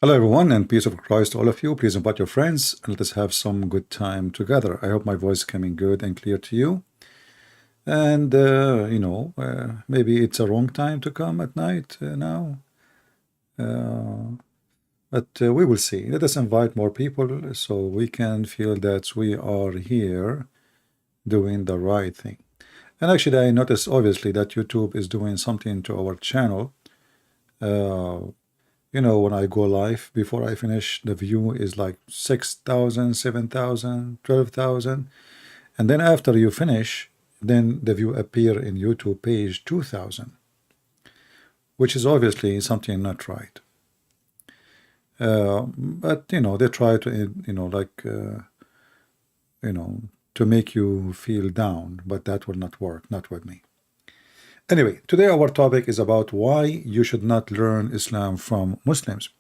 Hello, everyone, and peace of Christ to all of you. Please invite your friends and let us have some good time together. I hope my voice is coming good and clear to you. And, maybe it's a wrong time to come at night now, uh, but we will see. Let us invite more people so we can feel that we are here doing the right thing. And actually, I noticed obviously that YouTube is doing something to our channel. When I go live, before I finish, the view is like 6,000, 7,000, 12,000. And then after you finish, then the view appear in YouTube page 2,000, which is obviously something not right. But, they try to, to make you feel down, but that will not work, not with me. Anyway, today our topic is about why you should not learn Islam from Muslims.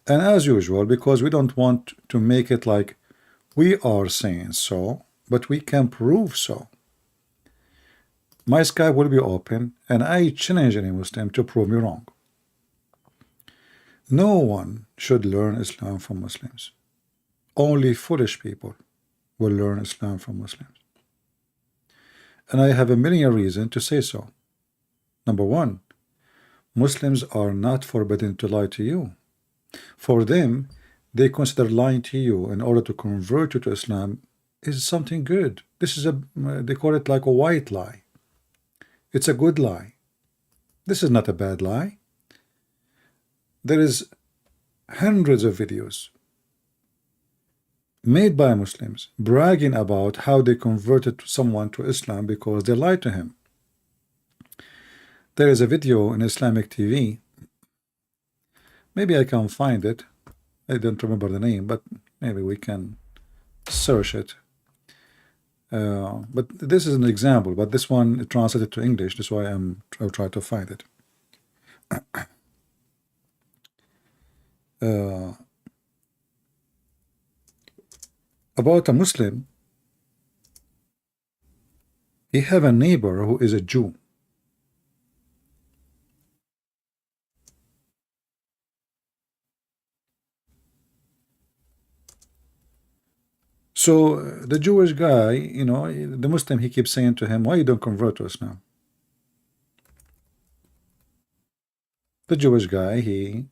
And as usual, because we don't want to make it like we are saying so, but we can prove so. My Skype will be open, and I challenge any Muslim to prove me wrong. No one should learn Islam from Muslims. Only foolish people will learn Islam from Muslims. And I have a million reasons to say so. Number one, Muslims are not forbidden to lie to you. For them, they consider lying to you in order to convert you to Islam is something good. This is they call it like a white lie. It's a good lie. This is not a bad lie. There is hundreds of videos made by Muslims bragging about how they converted someone to Islam because they lied to him. There is a video in Islamic TV. Maybe I can find it. I don't remember the name, but maybe we can search it. But this is an example, but this one translated to English. That's why I'll try to find it. About a Muslim. He have a neighbor who is a Jew. So the Jewish guy, the Muslim, he keeps saying to him, why you don't convert to Islam? The Jewish guy, he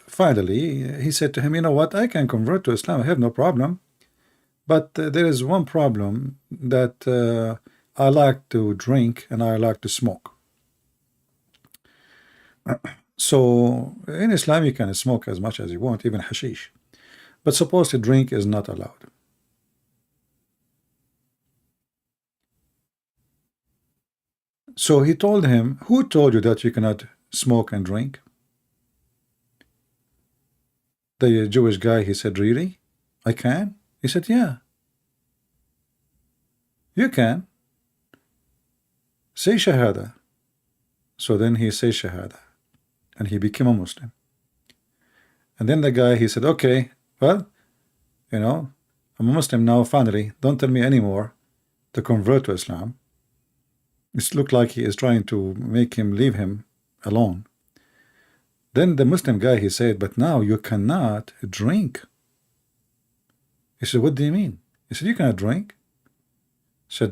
finally he said to him, you know what, I can convert to Islam, I have no problem, but there is one problem, that I like to drink and I like to smoke. So in Islam you can smoke as much as you want, even hashish, but supposed to drink is not allowed. So he told him, who told you that you cannot smoke and drink? The Jewish guy, he said, really? I can? He said, yeah. You can. Say Shahada. So then he says Shahada. And he became a Muslim. And then the guy, he said, okay, well, I'm a Muslim now, finally. Don't tell me anymore to convert to Islam. It looked like he is trying to make him leave him alone. Then the Muslim guy, he said, but now you cannot drink. He said, what do you mean? He said, you cannot drink. He said,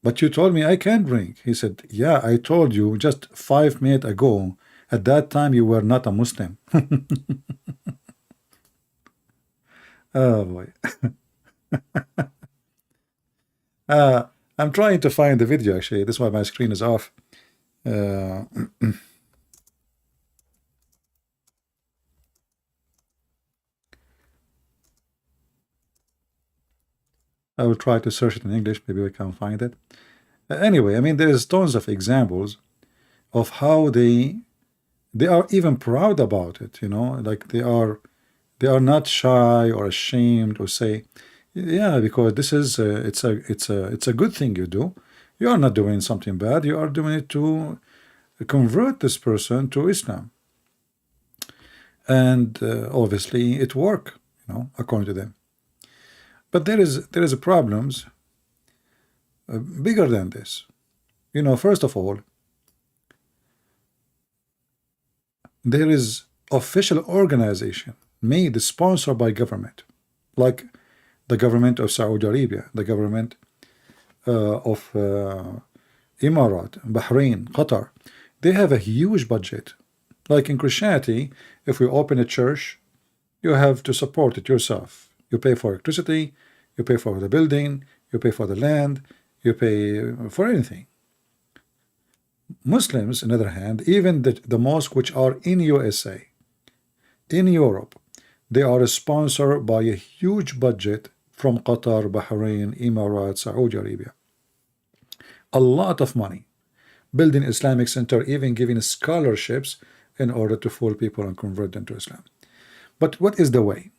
but you told me I can drink. He said, yeah, I told you just 5 minutes ago. At that time, you were not a Muslim. Oh, boy. I'm trying to find the video, actually. That's why my screen is off. I will try to search it in English. Maybe we can find it. Anyway, I mean, there's tons of examples of how they are even proud about it, like they are not shy or ashamed or say, yeah, because this is it's a good thing you do. You are not doing something bad. You are doing it to convert this person to Islam, and obviously it worked, according to them. But there is problems bigger than this. First of all, there is official organization made, sponsored by government, like the government of Saudi Arabia, the government of Emirat, Bahrain, Qatar. They have a huge budget. Like in Christianity, if we open a church, you have to support it yourself. You pay for electricity, you pay for the building, you pay for the land, you pay for anything. Muslims, on the other hand, even the mosque which are in USA, in Europe, they are sponsored by a huge budget from Qatar, Bahrain, Emirat, Saudi Arabia. A lot of money. Building Islamic Center, even giving scholarships in order to fool people and convert them to Islam. But what is the way?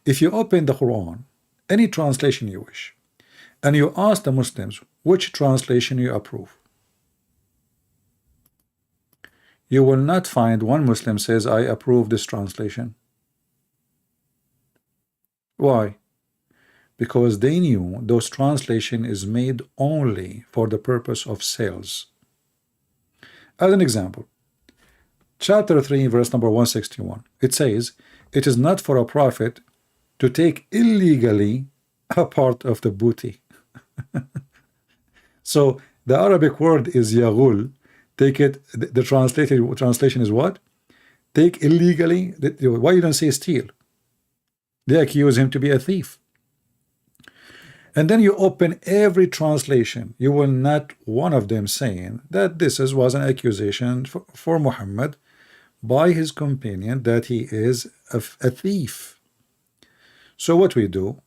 If you open the Quran, any translation you wish, and you ask the Muslims which translation you approve, you will not find one Muslim says, I approve this translation. Why? Because they knew those translation is made only for the purpose of sales. As an example, chapter 3, verse number 161, it says, it is not for a prophet to take illegally a part of the booty. So the Arabic word is yaghul. Take it, the translation is what? Take illegally. Why you don't say steal? They accuse him to be a thief. And then you open every translation, you will not one of them saying that this was an accusation for Muhammad by his companion that he is a thief. So what we do,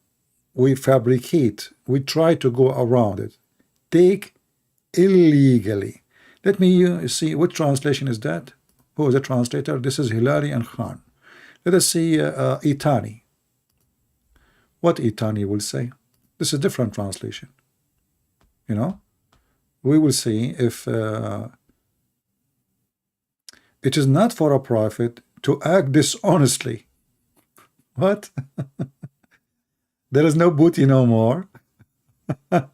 we fabricate, we try to go around it. Take illegally. Let me see, what translation is that? Who is the translator? This is Hilali and Khan. Let us see Itani. What Itani will say? This is a different translation. You know, we will see if it is not for a prophet to act dishonestly. What? There is no booty no more. I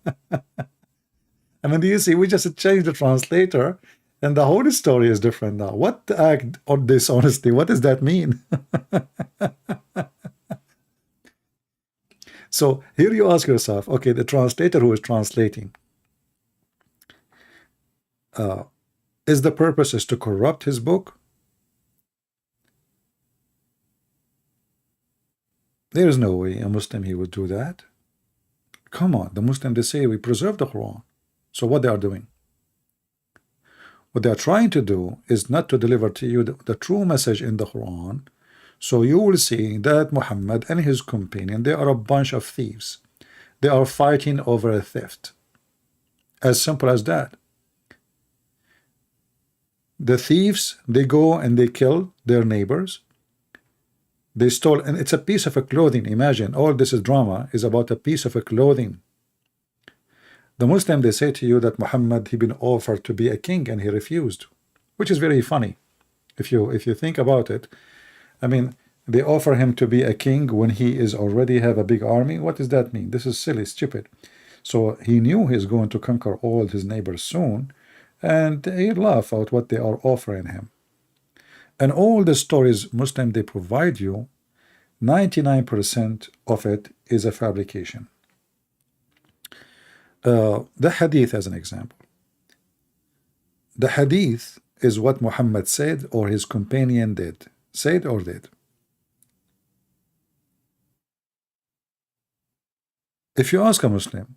mean, do you see, we just changed the translator and the whole story is different now. What act of dishonesty? What does that mean? So here you ask yourself, okay, the translator who is translating, is the purpose is to corrupt his book? There is no way a Muslim he would do that. Come on, the Muslim, they say we preserve the Quran. So what they are doing? What they are trying to do is not to deliver to you the true message in the Quran. So you will see that Muhammad and his companion, they are a bunch of thieves. They are fighting over a theft. As simple as that. The thieves, they go and they kill their neighbors. They stole, and it's a piece of a clothing. Imagine, all this is drama is about a piece of a clothing. The Muslim, they say to you that Muhammad, he been offered to be a king and he refused, which is very funny. If you think about it, I mean, they offer him to be a king when he is already have a big army. What does that mean? This is silly, stupid. So he knew he's going to conquer all his neighbors soon, and he laugh at what they are offering him. And all the stories Muslim they provide you, 99% of it is a fabrication. The hadith as an example. The hadith is what Muhammad said or his companion did. Said or did. If you ask a Muslim,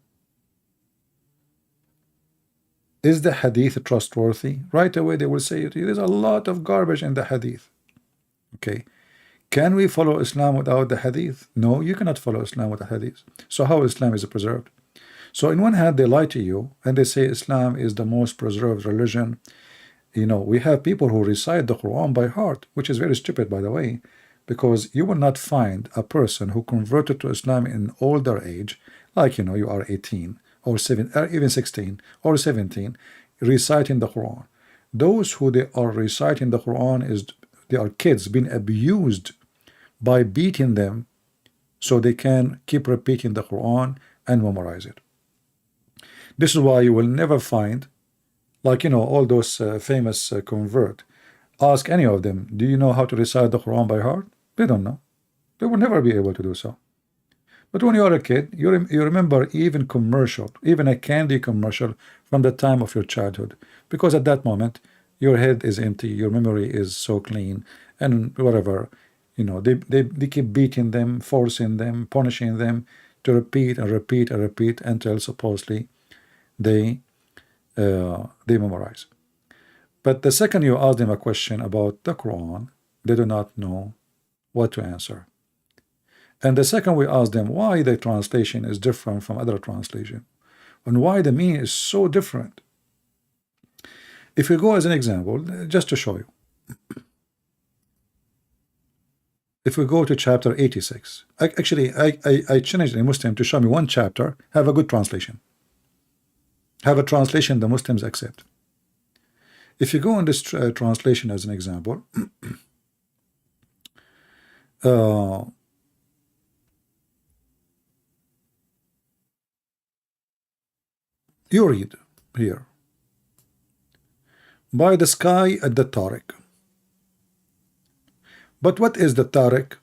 is the hadith trustworthy? Right away they will say there's a lot of garbage in the hadith. Okay. Can we follow Islam without the hadith? No, you cannot follow Islam without hadith. So how Islam is preserved? So in one hand they lie to you and they say Islam is the most preserved religion. You know, we have people who recite the Quran by heart, which is very stupid, by the way, because you will not find a person who converted to Islam in older age, like, you know, you are 18 or 7, or even 16 or 17, reciting the Quran. Those who they are reciting the Quran is they are kids being abused by beating them so they can keep repeating the Quran and memorize it. This is why you will never find, like, you know, all those famous convert. Ask any of them, do you know how to recite the Quran by heart? They don't know. They will never be able to do so. But when you are a kid, you remember even commercial, even a candy commercial from the time of your childhood, because at that moment your head is empty, your memory is so clean, and whatever, you know, they keep beating them, forcing them, punishing them to repeat and repeat and repeat until supposedly they memorize. But the second you ask them a question about the Quran, they do not know what to answer. And the second we ask them why the translation is different from other translation and why the meaning is so different. If we go as an example, just to show you, if we go to chapter 86, I challenged a Muslim to show me one chapter, have a good translation, have a translation the Muslims accept. If you go in this translation as an example, you read here, by the sky at the Tariq. But what is the Tariq?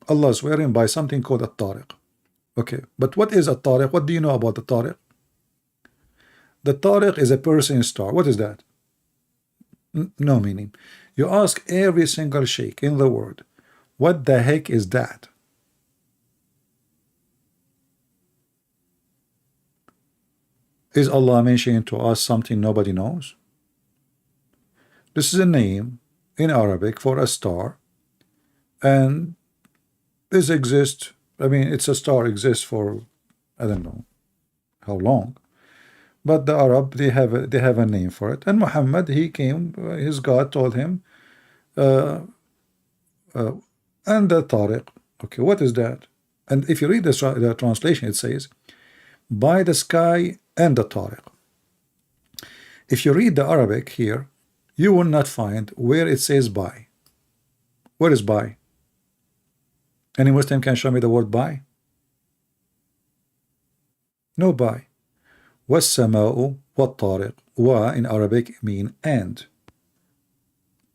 Allah swearing by something called a Tariq. Okay, but what is a Tariq? What do you know about the Tariq? The Tariq is a Persian star. What is that? No meaning. You ask every single sheikh in the world, what the heck is that? Is Allah mentioning to us something nobody knows? This is a name in Arabic for a star, and this exists. I mean, it's a star exists for I don't know how long, but the Arab they have a name for it. And Muhammad, he came, his God told him, and the Tariq. Okay, what is that? And if you read the translation, it says, by the sky and the Tariq. If you read the Arabic here, you will not find where it says by. Where is by? Any Muslim can show me the word by? No by. وَالسَّمَاءُ وَالطَّارِقُ. Wa in Arabic mean and.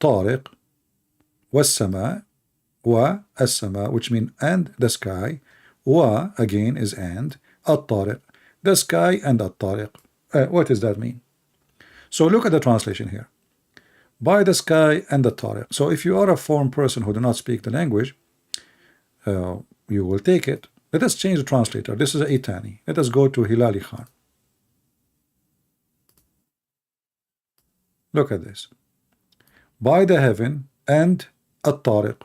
Tariq, وَالسَّمَاء, wa as-sama, which mean and the sky. Wa again is and. At-tariq, the sky and at-tariq. What does that mean? So look at the translation here. By the sky and the tariq. So if you are a foreign person who do not speak the language, you will take it. Let us change the translator. This is a Itani. Let us go to Hilali Khan. Look at this. By the heaven and at-tariq.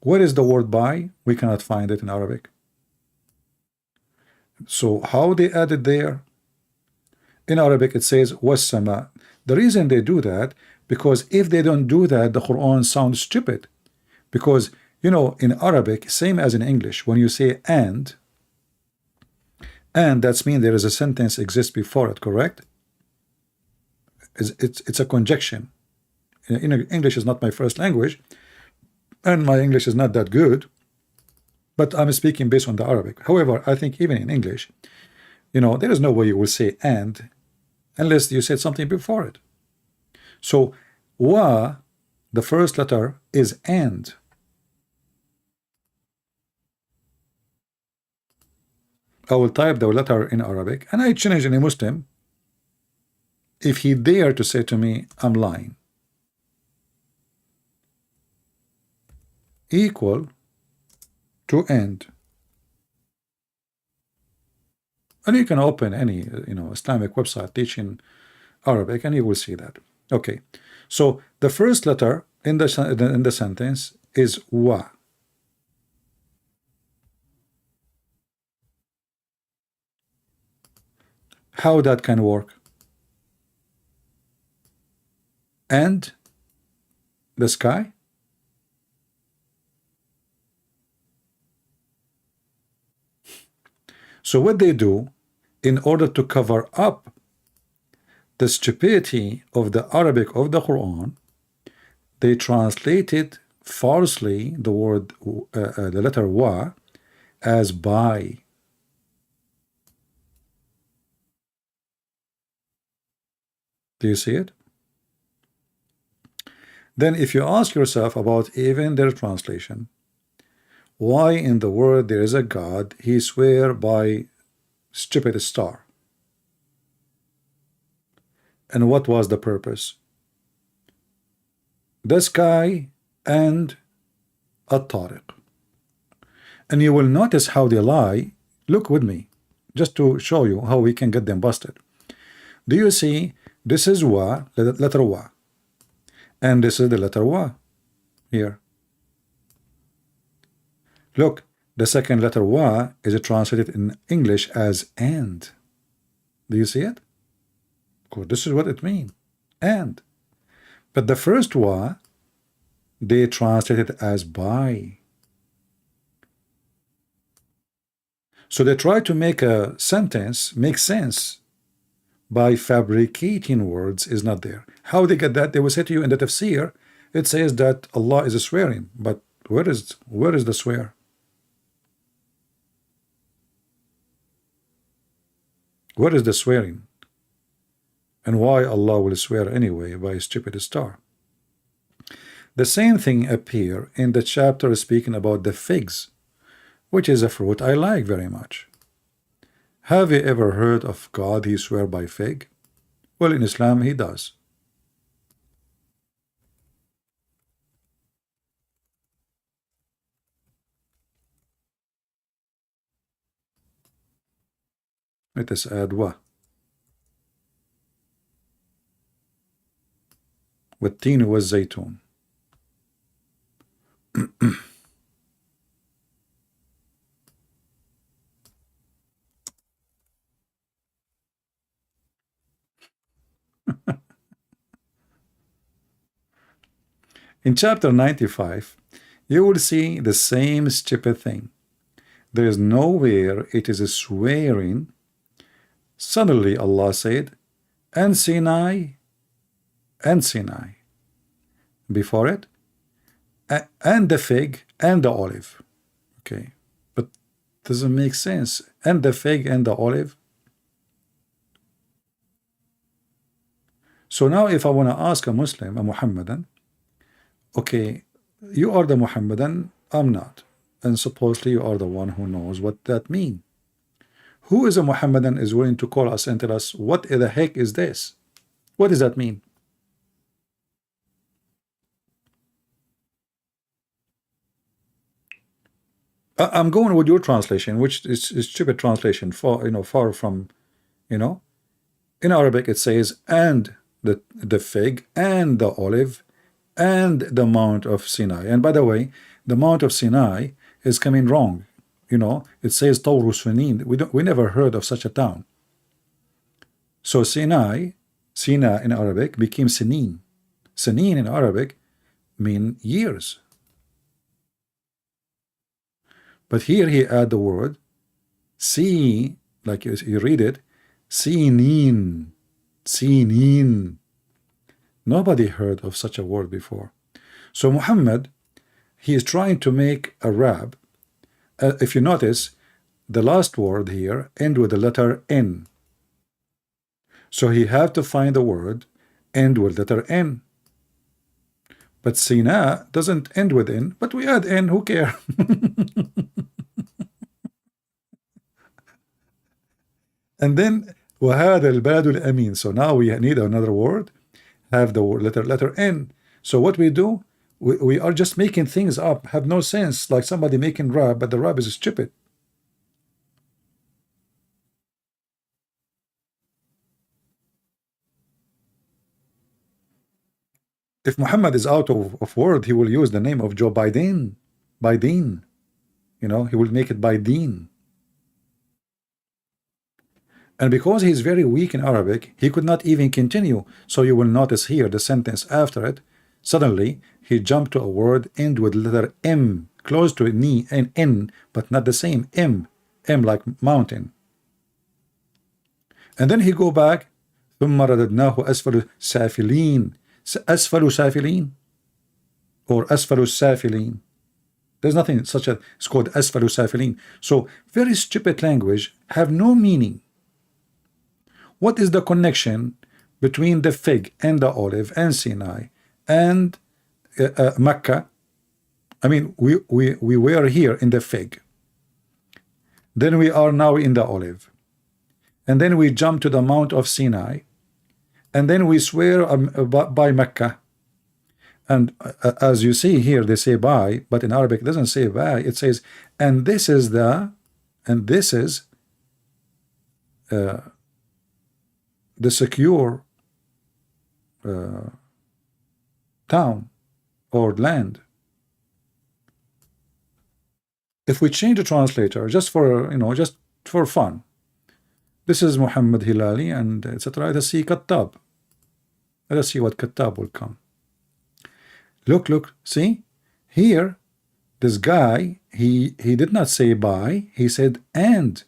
Where is the word by? We cannot find it in Arabic. So how they added there? In Arabic it says was-sama. The reason they do that, because if they don't do that, the Quran sounds stupid. Because, you know, in Arabic, same as in English, when you say and that's mean there is a sentence exists before it, correct? It's a conjunction. English is not my first language, and my English is not that good, but I'm speaking based on the Arabic. However, I think even in English, you know, there is no way you will say and unless you said something before it. So wa, the first letter, is and. I will type the letter in Arabic, and I challenge any Muslim, if he dare to say to me, I'm lying, equal to end. And you can open any Islamic website teaching Arabic, and you will see that. Okay, so the first letter in the sentence is wa. How that can work? And the sky. So what they do, in order to cover up the stupidity of the Arabic of the Quran, they translated falsely the word, the letter wa, as by. Do you see it? Then if you ask yourself about even their translation, why in the world there is a God, he swear by stupid star? And what was the purpose? The sky and At-Tariq. And you will notice how they lie. Look with me, just to show you how we can get them busted. Do you see? This is wa, letter wa, and this is the letter wa here. Look, the second letter wa is translated in English as and. Do you see it? Because this is what it means, and. But the first wa, they translate it as by. So they try to make a sentence make sense by fabricating words is not there. How they get that? They will say to you in the tafsir, it says that Allah is swearing, but where is the swear? Where is the swearing? And why Allah will swear anyway by a stupid star? The same thing appear in the chapter speaking about the figs, which is a fruit I like very much. Have you ever heard of God he swear by fig? Well, in Islam he does. Let us add wa. والتين والزيتون. In chapter 95, you will see the same stupid thing. There is nowhere it is swearing. Suddenly Allah said, and Sinai, and Sinai. Before it, and the fig and the olive. Okay, but doesn't make sense. And the fig and the olive. So now if I want to ask a Muslim, a Muhammadan, okay, you are the Muhammadan, I'm not, and supposedly you are the one who knows what that means. Who is a Muhammadan is willing to call us and tell us what the heck is this? What does that mean? I'm going with your translation, which is stupid translation, far from, in Arabic it says and the fig and the olive and the Mount of Sinai. And by the way, the Mount of Sinai is coming wrong. It says Tawru Sunin. We never heard of such a town. So Sina in Arabic became Sinin. Sinin in Arabic mean years. But here he add the word see, like you read it, Sinin. Sinin. Nobody heard of such a word before. So Muhammad, he is trying to make a rab. If you notice, the last word here end with the letter N. So he have to find the word end with letter N. But Sina doesn't end with N, but we add N, who care? And then وهذا البلد الأمين. So now we need another word, have the letter N. So what we do, we are just making things up, have no sense, like somebody making rab, but the rab is stupid. If Muhammad is out of word, he will use the name of Joe Biden. Biden. He will make it Biden. And because he is very weak in Arabic, he could not even continue. So you will notice here the sentence after it. Suddenly, he jumped to a word end with letter M, close to ni and N, but not the same M. M like mountain. And then he go back. ثم رددناه أسفل سافلين. أسفل سافلين or أسفل سافلين. There's nothing such a, it's called أسفل سافلين. So very stupid language have no meaning. What is the connection between the fig and the olive and Sinai and Mecca. I mean, we were here in the fig, then we are now in the olive, and then we jump to the Mount of Sinai, and then we swear by Mecca. And as you see here, they say by, but in Arabic it doesn't say by. It says, and this is the secure town or land. If we change the translator just for just for fun, this is Muhammad Hilali and etc. Let us see Kattab. Let us see what Kattab will come. Look, see here, this guy, he did not say by, he said and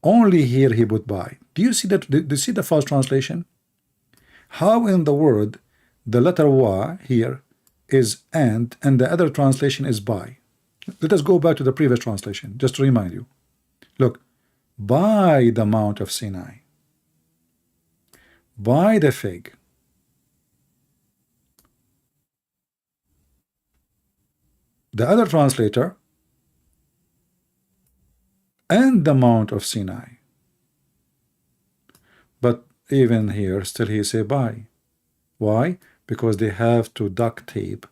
only here he put by. Do you see that? Do you see the false translation? How in the word the letter wa here is and the other translation is by? Let us go back to the previous translation just to remind you. Look, by the Mount of Sinai, by the fig. The other translator, and the Mount of Sinai. But even here, still he say by. Why? Because they have to duct tape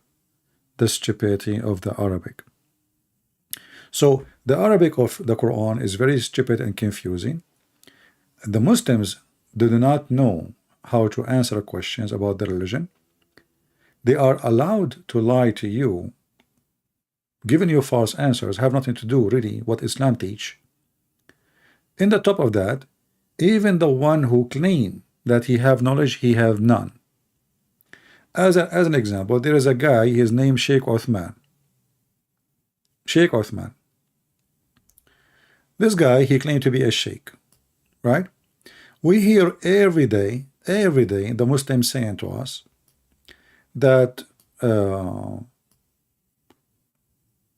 the stupidity of the Arabic. So the Arabic of the Quran is very stupid and confusing. The Muslims do not know how to answer questions about the religion. They are allowed to lie to you, giving you false answers, have nothing to do really what Islam teach. In the top of that, even the one who claim that he have knowledge, he have none. As an example, there is a guy, his name Sheikh Uthman. Sheikh Uthman. This guy, he claimed to be a sheikh, right? We hear every day the Muslims saying to us that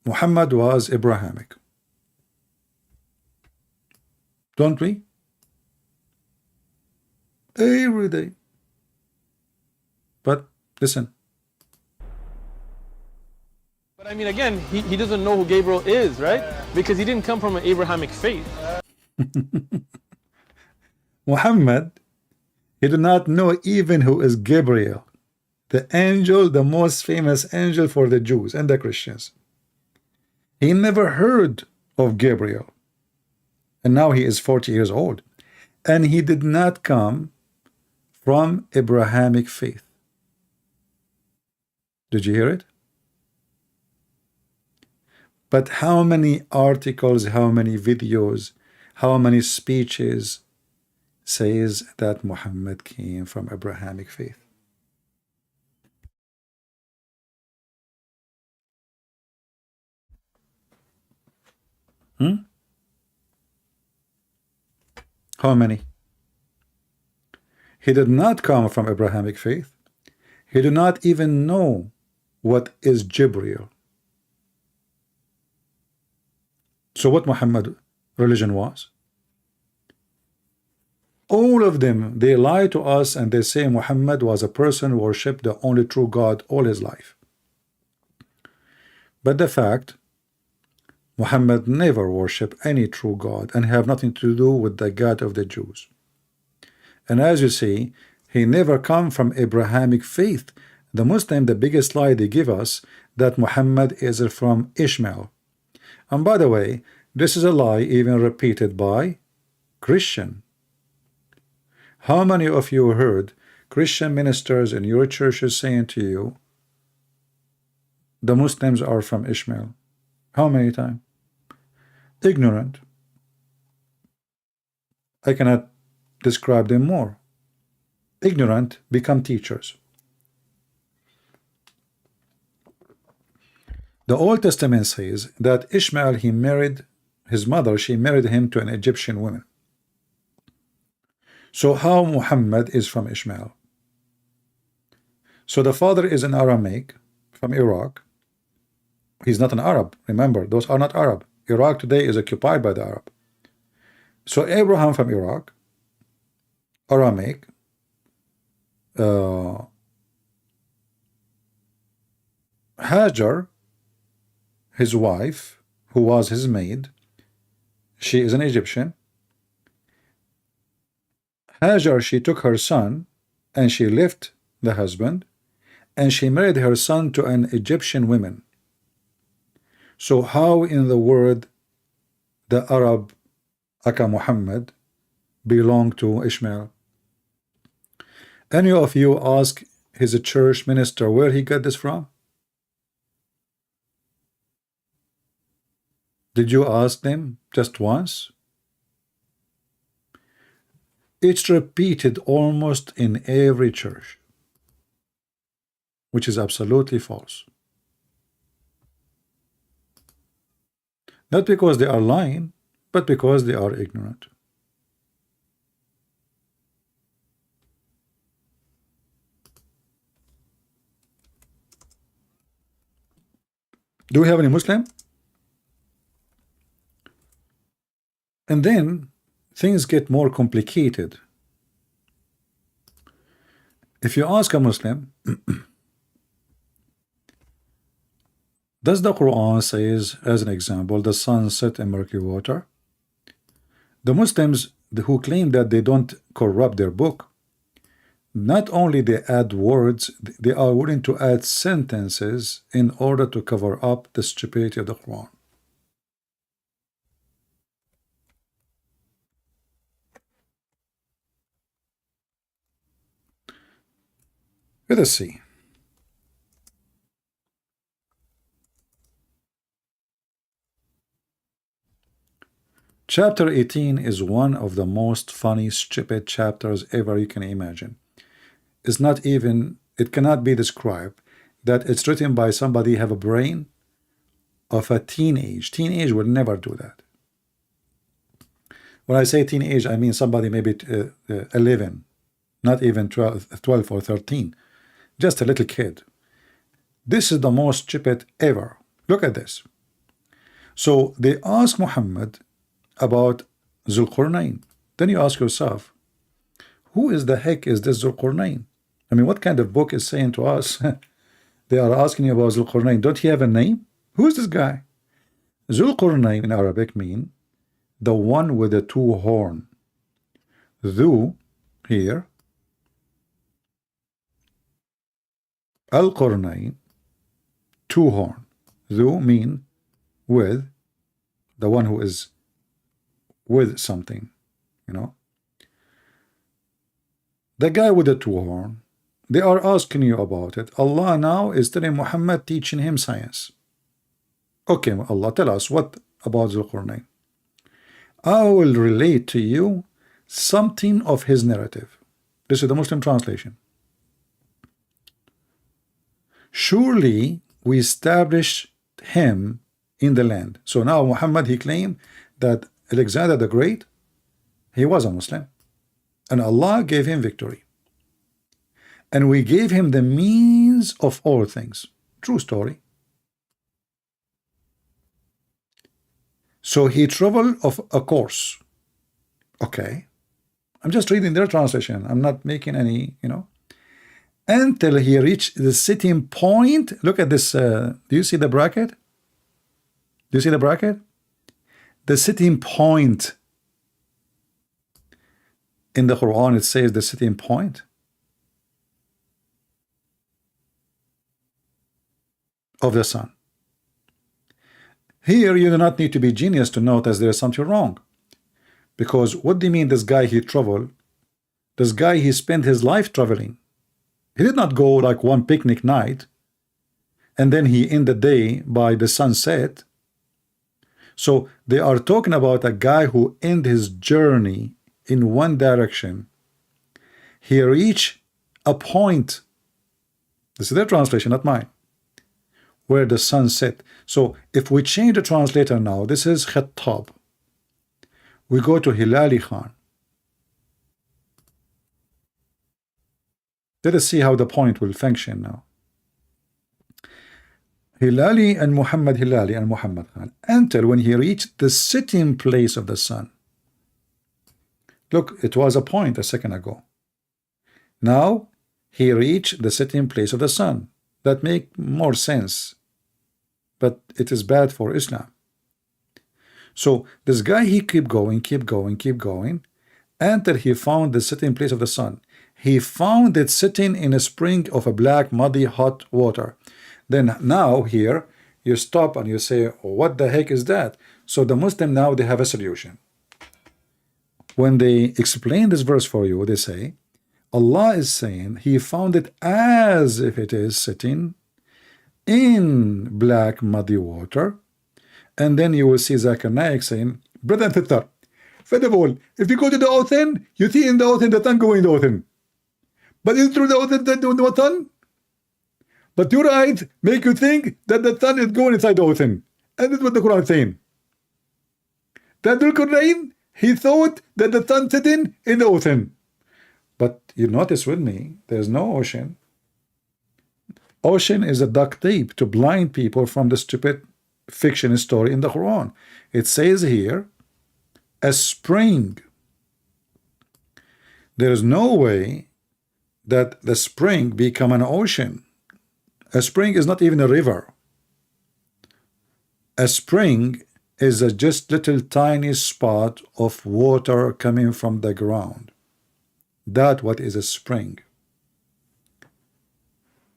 Muhammad was Abrahamic. Don't we? Every day. But listen. But I mean, again, he doesn't know who Gabriel is, right? Because he didn't come from an Abrahamic faith. Muhammad, he did not know even who is Gabriel, the angel, the most famous angel for the Jews and the Christians. He never heard of Gabriel. And now he is 40 years old. And he did not come from Abrahamic faith. Did you hear it? But how many articles, how many videos, how many speeches says that Muhammad came from Abrahamic faith? How many? He did not come from Abrahamic faith. He did not even know what is Jibreel. So what Muhammad religion was? All of them, they lie to us and they say Muhammad was a person who worshipped the only true God all his life. But the fact, Muhammad never worshipped any true God and have nothing to do with the God of the Jews. And as you see, he never come from Abrahamic faith. The Muslim, the biggest lie they give us, that Muhammad is from Ishmael. And by the way, this is a lie even repeated by Christian. How many of you heard Christian ministers in your churches saying to you, the Muslims are from Ishmael? How many times? Ignorant. I cannot describe them more. Ignorant become teachers. The Old Testament says that Ishmael, he married his mother, she married him to an Egyptian woman. So how Muhammad is from Ishmael? So the father is an Aramaic from Iraq. He's not an Arab. Remember, those are not Arab. Iraq today is occupied by the Arab. So Abraham from Iraq, Aramaic, Hajar, his wife, who was his maid, she is an Egyptian. Hajar, she took her son and she left the husband and she married her son to an Egyptian woman. So how in the world the Arab Aka Muhammad belong to Ishmael? Any of you ask his church minister where he got this from? Did you ask them just once? It's repeated almost in every church, which is absolutely false. Not because they are lying, but because they are ignorant. Do we have any Muslim? And then things get more complicated. If you ask a Muslim, does the Quran says, as an example, the sun set in murky water? The Muslims who claim that they don't corrupt their book, not only they add words, they are willing to add sentences in order to cover up the stupidity of the Quran. Let us see. Chapter 18 is one of the most funny, stupid chapters ever you can imagine. It's not even, it cannot be described that it's written by somebody have a brain of a teenage. Teenage would never do that. When I say teenage, I mean somebody maybe 11, not even 12 or 13. Just a little kid. This is the most stupid ever. Look at this. So they ask Muhammad about Zulqarnain. Then you ask yourself, who is the heck is this Zulqarnain? I mean, what kind of book is saying to us? They are asking you about Zulqarnain. Don't he have a name? Who is this guy? Zulqarnain in Arabic mean the one with the two horn. Dhu here. Al-Qarnain, two horn. Dhu mean with, the one who is with something, you know. The guy with the two horn, they are asking you about it. Allah now is telling Muhammad, teaching him science. Okay, Allah, tell us what about Zulqarnain. I will relate to you something of his narrative. This is the Muslim translation. Surely we established him in the land. So now Muhammad, he claimed that Alexander the Great, he was a Muslim, and Allah gave him victory, and we gave him the means of all things. True story. So he traveled of a course. Okay, I'm just reading their translation. I'm not making any, you know. Until he reached the sitting point. Look at this. Do you see the bracket? Do you see the bracket? The sitting point. In the Quran, it says the sitting point of the sun. Here, you do not need to be genius to notice there is something wrong. Because what do you mean this guy, he traveled? This guy, he spent his life traveling. He did not go like one picnic night and then he end the day by the sunset. So they are talking about a guy who end his journey in one direction. He reached a point. This is their translation, not mine. Where the sun set. So if we change the translator now, this is Khattab. We go to Hilali Khan. Let us see how the point will function now. Hilali and Muhammad Khan, until when he reached the sitting place of the sun. Look, it was a point a second ago. Now he reached the setting place of the sun. That make more sense, but it is bad for Islam. So this guy, he keep going, until he found the setting place of the sun. He found it sitting in a spring of a black, muddy, hot water. Then now here you stop and you say, what the heck is that? So the Muslim now, they have a solution. When they explain this verse for you, they say, Allah is saying he found it as if it is sitting in black, muddy water. And then you will see Zakir Naik saying, brother and sister, first of all, if you go to the ocean, you see in the ocean the sun going in the ocean. But is it true the ocean that doing the sun? But your eyes make you think that the sun is going inside the ocean. And that's what the Quran is saying. That the Quran, he thought that the sun sitting in the ocean. But you notice with me, there's no ocean. Ocean is a duct tape to blind people from the stupid fiction story in the Quran. It says here, a spring. There is no way that the spring become an ocean. A spring is not even a river. A spring is a just little tiny spot of water coming from the ground. That what is a spring.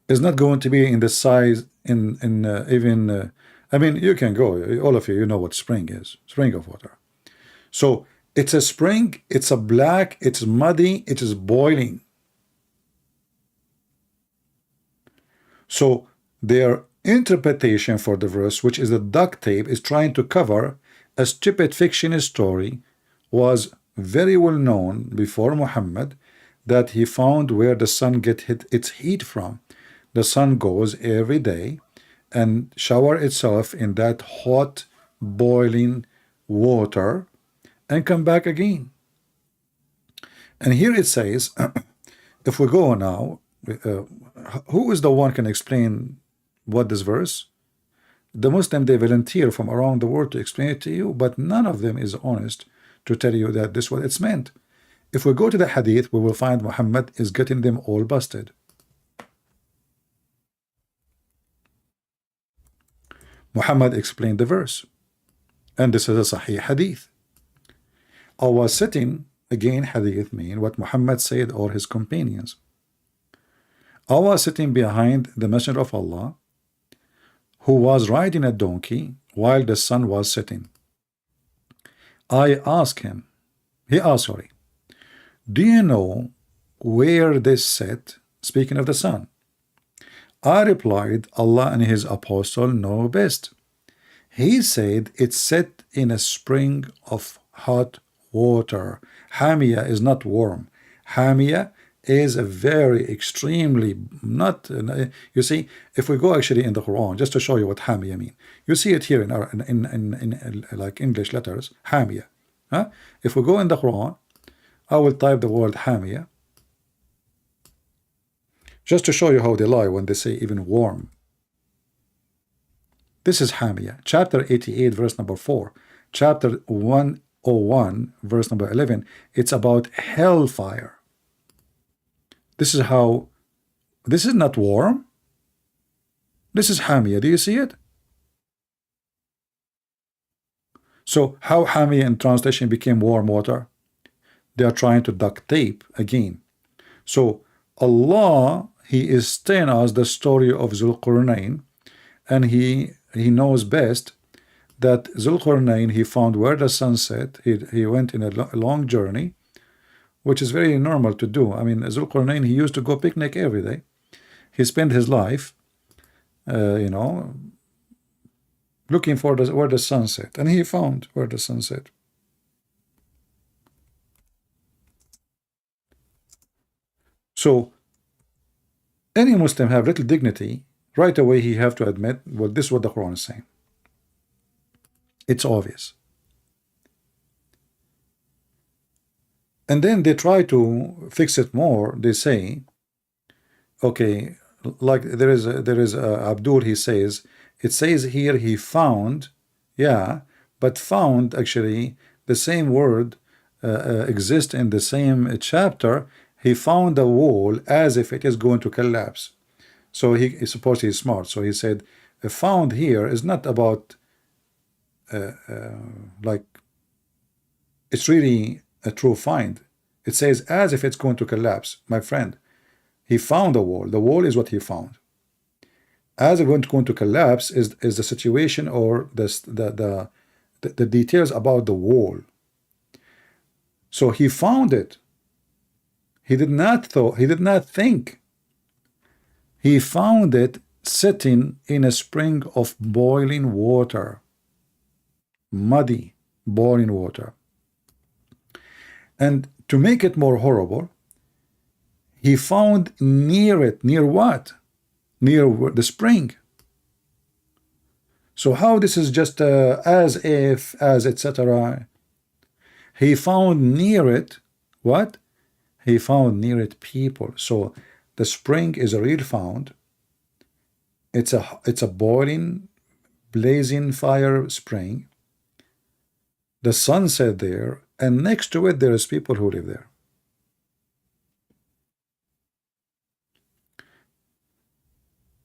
It's not going to be in the size I mean, you can go, all of you, you know what spring is. Spring of water. So it's a spring, it's a black, it's muddy, it is boiling. So their interpretation for the verse, which is a duct tape, is trying to cover a stupid fiction story, was very well known before Muhammad, that he found where the sun gets its heat from. The sun goes every day and shower itself in that hot boiling water and come back again. And here it says, if we go now, who is the one can explain what this verse? The Muslim, they volunteer from around the world to explain it to you, but none of them is honest to tell you that this is what it's meant. If we go to the hadith, we will find Muhammad is getting them all busted. Muhammad explained the verse, and this is a Sahih hadith. I was sitting, again hadith mean what Muhammad said or his companions. I was sitting behind the Messenger of Allah, who was riding a donkey while the sun was setting. I asked him, he asked, sorry, do you know where this set? Speaking of the sun. I replied, Allah and his apostle know best. He said it's set in a spring of hot water. Hamia is not warm. Hamia is a very extremely not. You see, if we go actually in the Quran, just to show you what Hamia mean, you see it here in our in like English letters, Hamia. Huh? If we go in the Quran, I will type the word Hamia, just to show you how they lie when they say even warm. This is Hamia, chapter 88, verse number 4, chapter 101, verse number 11. It's about hellfire. This is how, this is not warm. This is Hamia. Do you see it? So how Hamia in translation became warm water? They are trying to duct tape again. So Allah, he is telling us the story of Zulqarnain, and he knows best that Zulqarnain, he found where the sun set. He went in a long journey, which is very normal to do. I mean, Zulqarnain, he used to go picnic every day. He spent his life, you know, looking for where the sun set, and he found where the sun set. So any Muslim have little dignity, right away he have to admit, well, this is what the Quran is saying. It's obvious. And then they try to fix it more. They say, okay, like there is Abdul, he says, it says here he found, yeah, but found actually the same word exist in the same chapter. He found the wall as if it is going to collapse. So he supposed he's smart. So he said, found here is not about like it's really a true find. It says as if it's going to collapse. My friend, he found the wall. The wall is what he found. As it's going to collapse is the situation or the details about the wall. So he found it. He did not think. He found it sitting in a spring of boiling water. Muddy, boiling water. And to make it more horrible, he found near it. Near what? Near the spring. So how this is just as if, as etc. He found near it what? He found near it people. So the spring is a real found. It's a boiling, blazing fire spring. The sun set there, and next to it there is people who live there.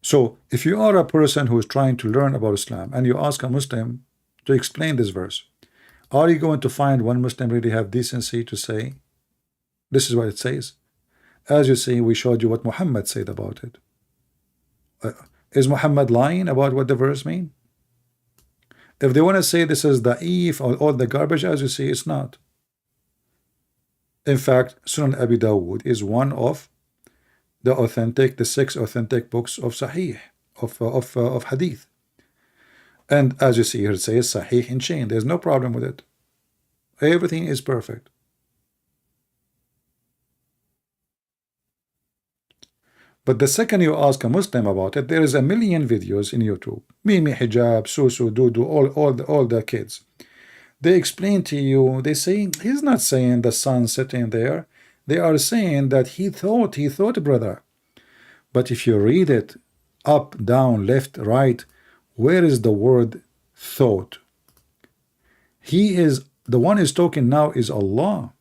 So if you are a person who is trying to learn about Islam and you ask a Muslim to explain this verse, are you going to find one Muslim really have decency to say this is what it says? As you see, we showed you what Muhammad said about it. Is Muhammad lying about what the verse mean? If they want to say this is da'if or all the garbage, as you see, it's not. In fact, Sunan Abi Dawud is one of the 6 authentic books of Sahih, of Hadith. And as you see here, it says Sahih in chain. There's no problem with it. Everything is perfect. But the second you ask a Muslim about it, there is a million videos in YouTube. Mimi Hijab, Susu, Dudu, all the kids. They explain to you, they say, he's not saying the sun sitting there. They are saying that he thought, brother. But if you read it up, down, left, right, where is the word thought? He is, the one is talking now is Allah.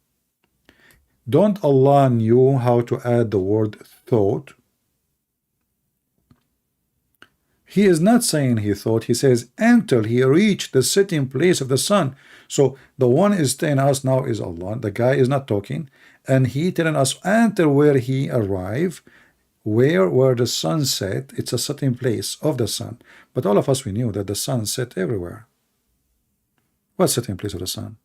Don't Allah knew how to add the word thought? He is not saying he thought, he says until he reached the sitting place of the sun. So the one is telling us now is Allah. The guy is not talking, and he telling us until where he arrived, where the sun set. It's a sitting place of the sun. But all of us, we knew that the sun set everywhere. What sitting place of the sun?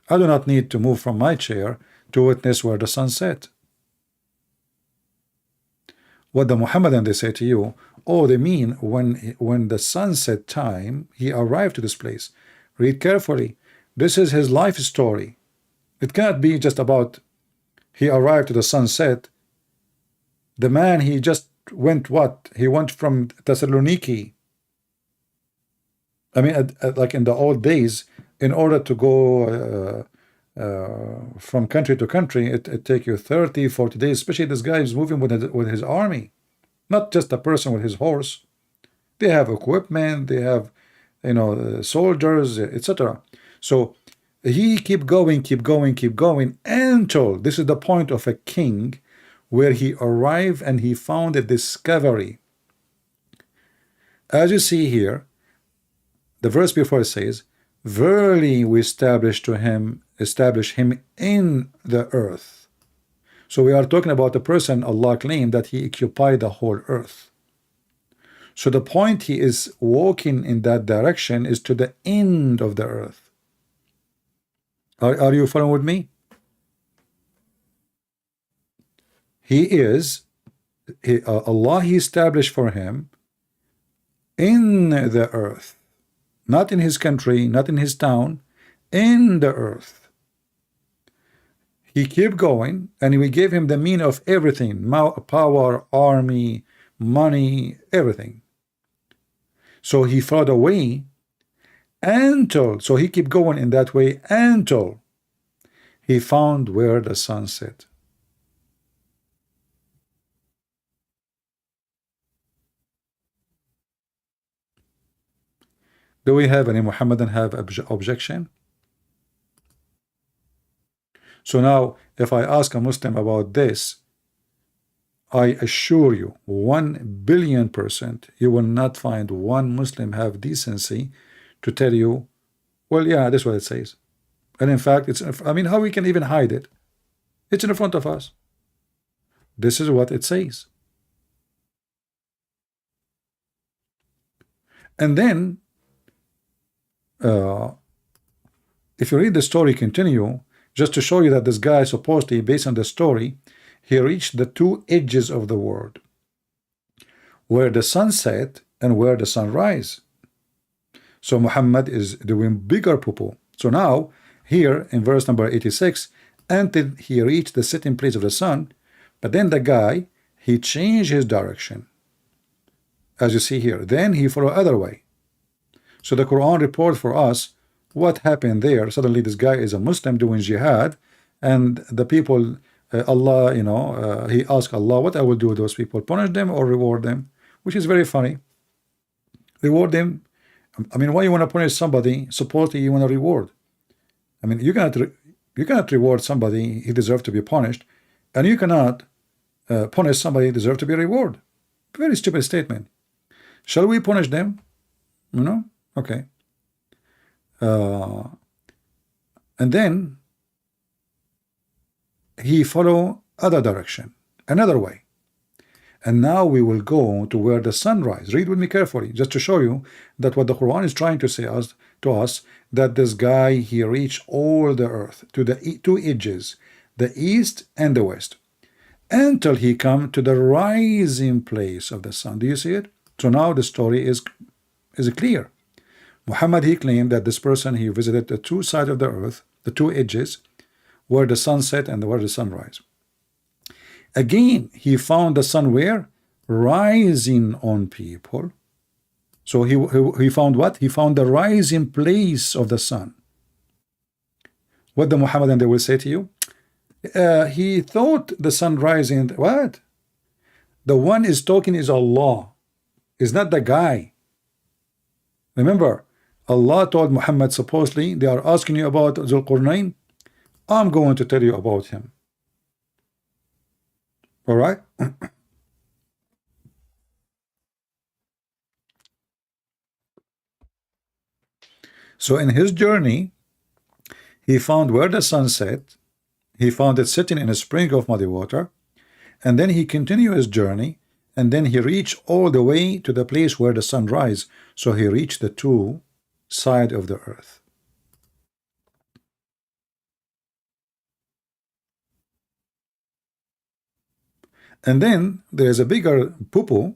I do not need to move from my chair to witness where the sun set. What the Muhammadan they say to you, oh, they mean when the sunset time he arrived to this place. Read carefully. This is his life story. It cannot be just about he arrived to the sunset. The man, he just went what? He went from Thessaloniki. I mean, like in the old days, in order to go from country to country, it take you 30, 40 days. Especially this guy is moving with his army. Not just a person with his horse. They have equipment, they have, soldiers, etc. So he keep going until this is the point of a king where he arrived and he found a discovery. As you see here, the verse before it says, verily we establish him in the earth. So we are talking about the person Allah claimed that he occupied the whole earth. So the point he is walking in that direction is to the end of the earth. Are you following with me? Allah he established for him in the earth, not in his country, not in his town, in the earth. He kept going, and we gave him the mean of everything: power, army, money, everything. So he followed away until, so he kept going in that way until he found where the sun set. Do we have any Muhammadan have objection? So now, if I ask a Muslim about this, I assure you, 1,000,000,000%, you will not find one Muslim have decency to tell you, well, yeah, that's what it says. And in fact, it's, I mean, how we can even hide it? It's in front of us. This is what it says. And then, if you read the story continue, just to show you that this guy supposedly, based on the story, he reached the two edges of the world, where the sun set and where the sun rise. So Muhammad is doing bigger poo-poo. So now, here in verse number 86, until he reached the setting place of the sun, but then the guy, he changed his direction, as you see here. Then he followed other way. So the Quran reports for us what happened there. Suddenly this guy is a Muslim doing jihad, and the people, Allah, he asked Allah, what I will do with those people, punish them or reward them? Which is very funny. Reward them. I mean, why you want to punish somebody? Supposedly you want to reward. I mean, you cannot reward somebody he deserves to be punished, and you cannot punish somebody deserves to be rewarded. Very stupid statement. Shall we punish them? Okay. And then he follow other direction, another way. And now we will go to where the sun rises. Read with me carefully, just to show you that what the Quran is trying to say to us, that this guy, he reached all the earth to the two edges, the east and the west, until he come to the rising place of the sun. Do you see it? So now the story is clear. Muhammad, he claimed that this person, he visited the two sides of the earth, the two edges, where the sun set and where the sun rise. Again, he found the sun where? Rising on people. So he found what? He found the rising place of the sun. What the Muhammadan they will say to you? He thought the sun rising. What? The one is talking is Allah, is not the guy. Remember, Allah told Muhammad, supposedly, they are asking you about Zulqarnain. I'm going to tell you about him. All right? So in his journey, he found where the sun set. He found it sitting in a spring of muddy water. And then he continued his journey. And then he reached all the way to the place where the sun rises. So he reached the two sides of the earth. And then there is a bigger poo-poo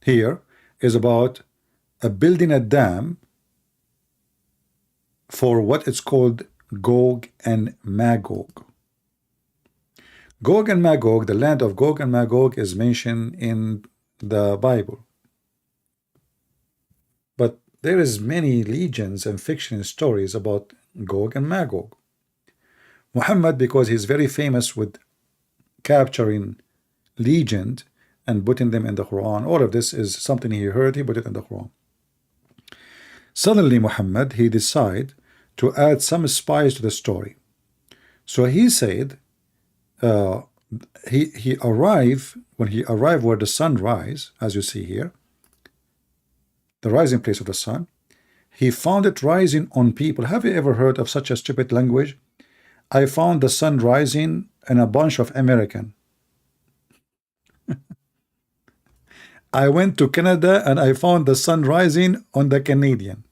here, is about building a dam for what is called Gog and Magog. Gog and Magog, the land of Gog and Magog, is mentioned in the Bible. But there is many legends and fiction stories about Gog and Magog. Muhammad, because he's very famous with capturing legend and putting them in the Quran, all of this is something he heard, he put it in the Quran. Suddenly Muhammad, he decided to add some spice to the story. So he said, he arrived, when he arrived where the sun rise, as you see here, the rising place of the sun, he found it rising on people. Have you ever heard of such a stupid language? I found the sun rising in a bunch of American. I went to Canada and I found the sun rising on the Canadian.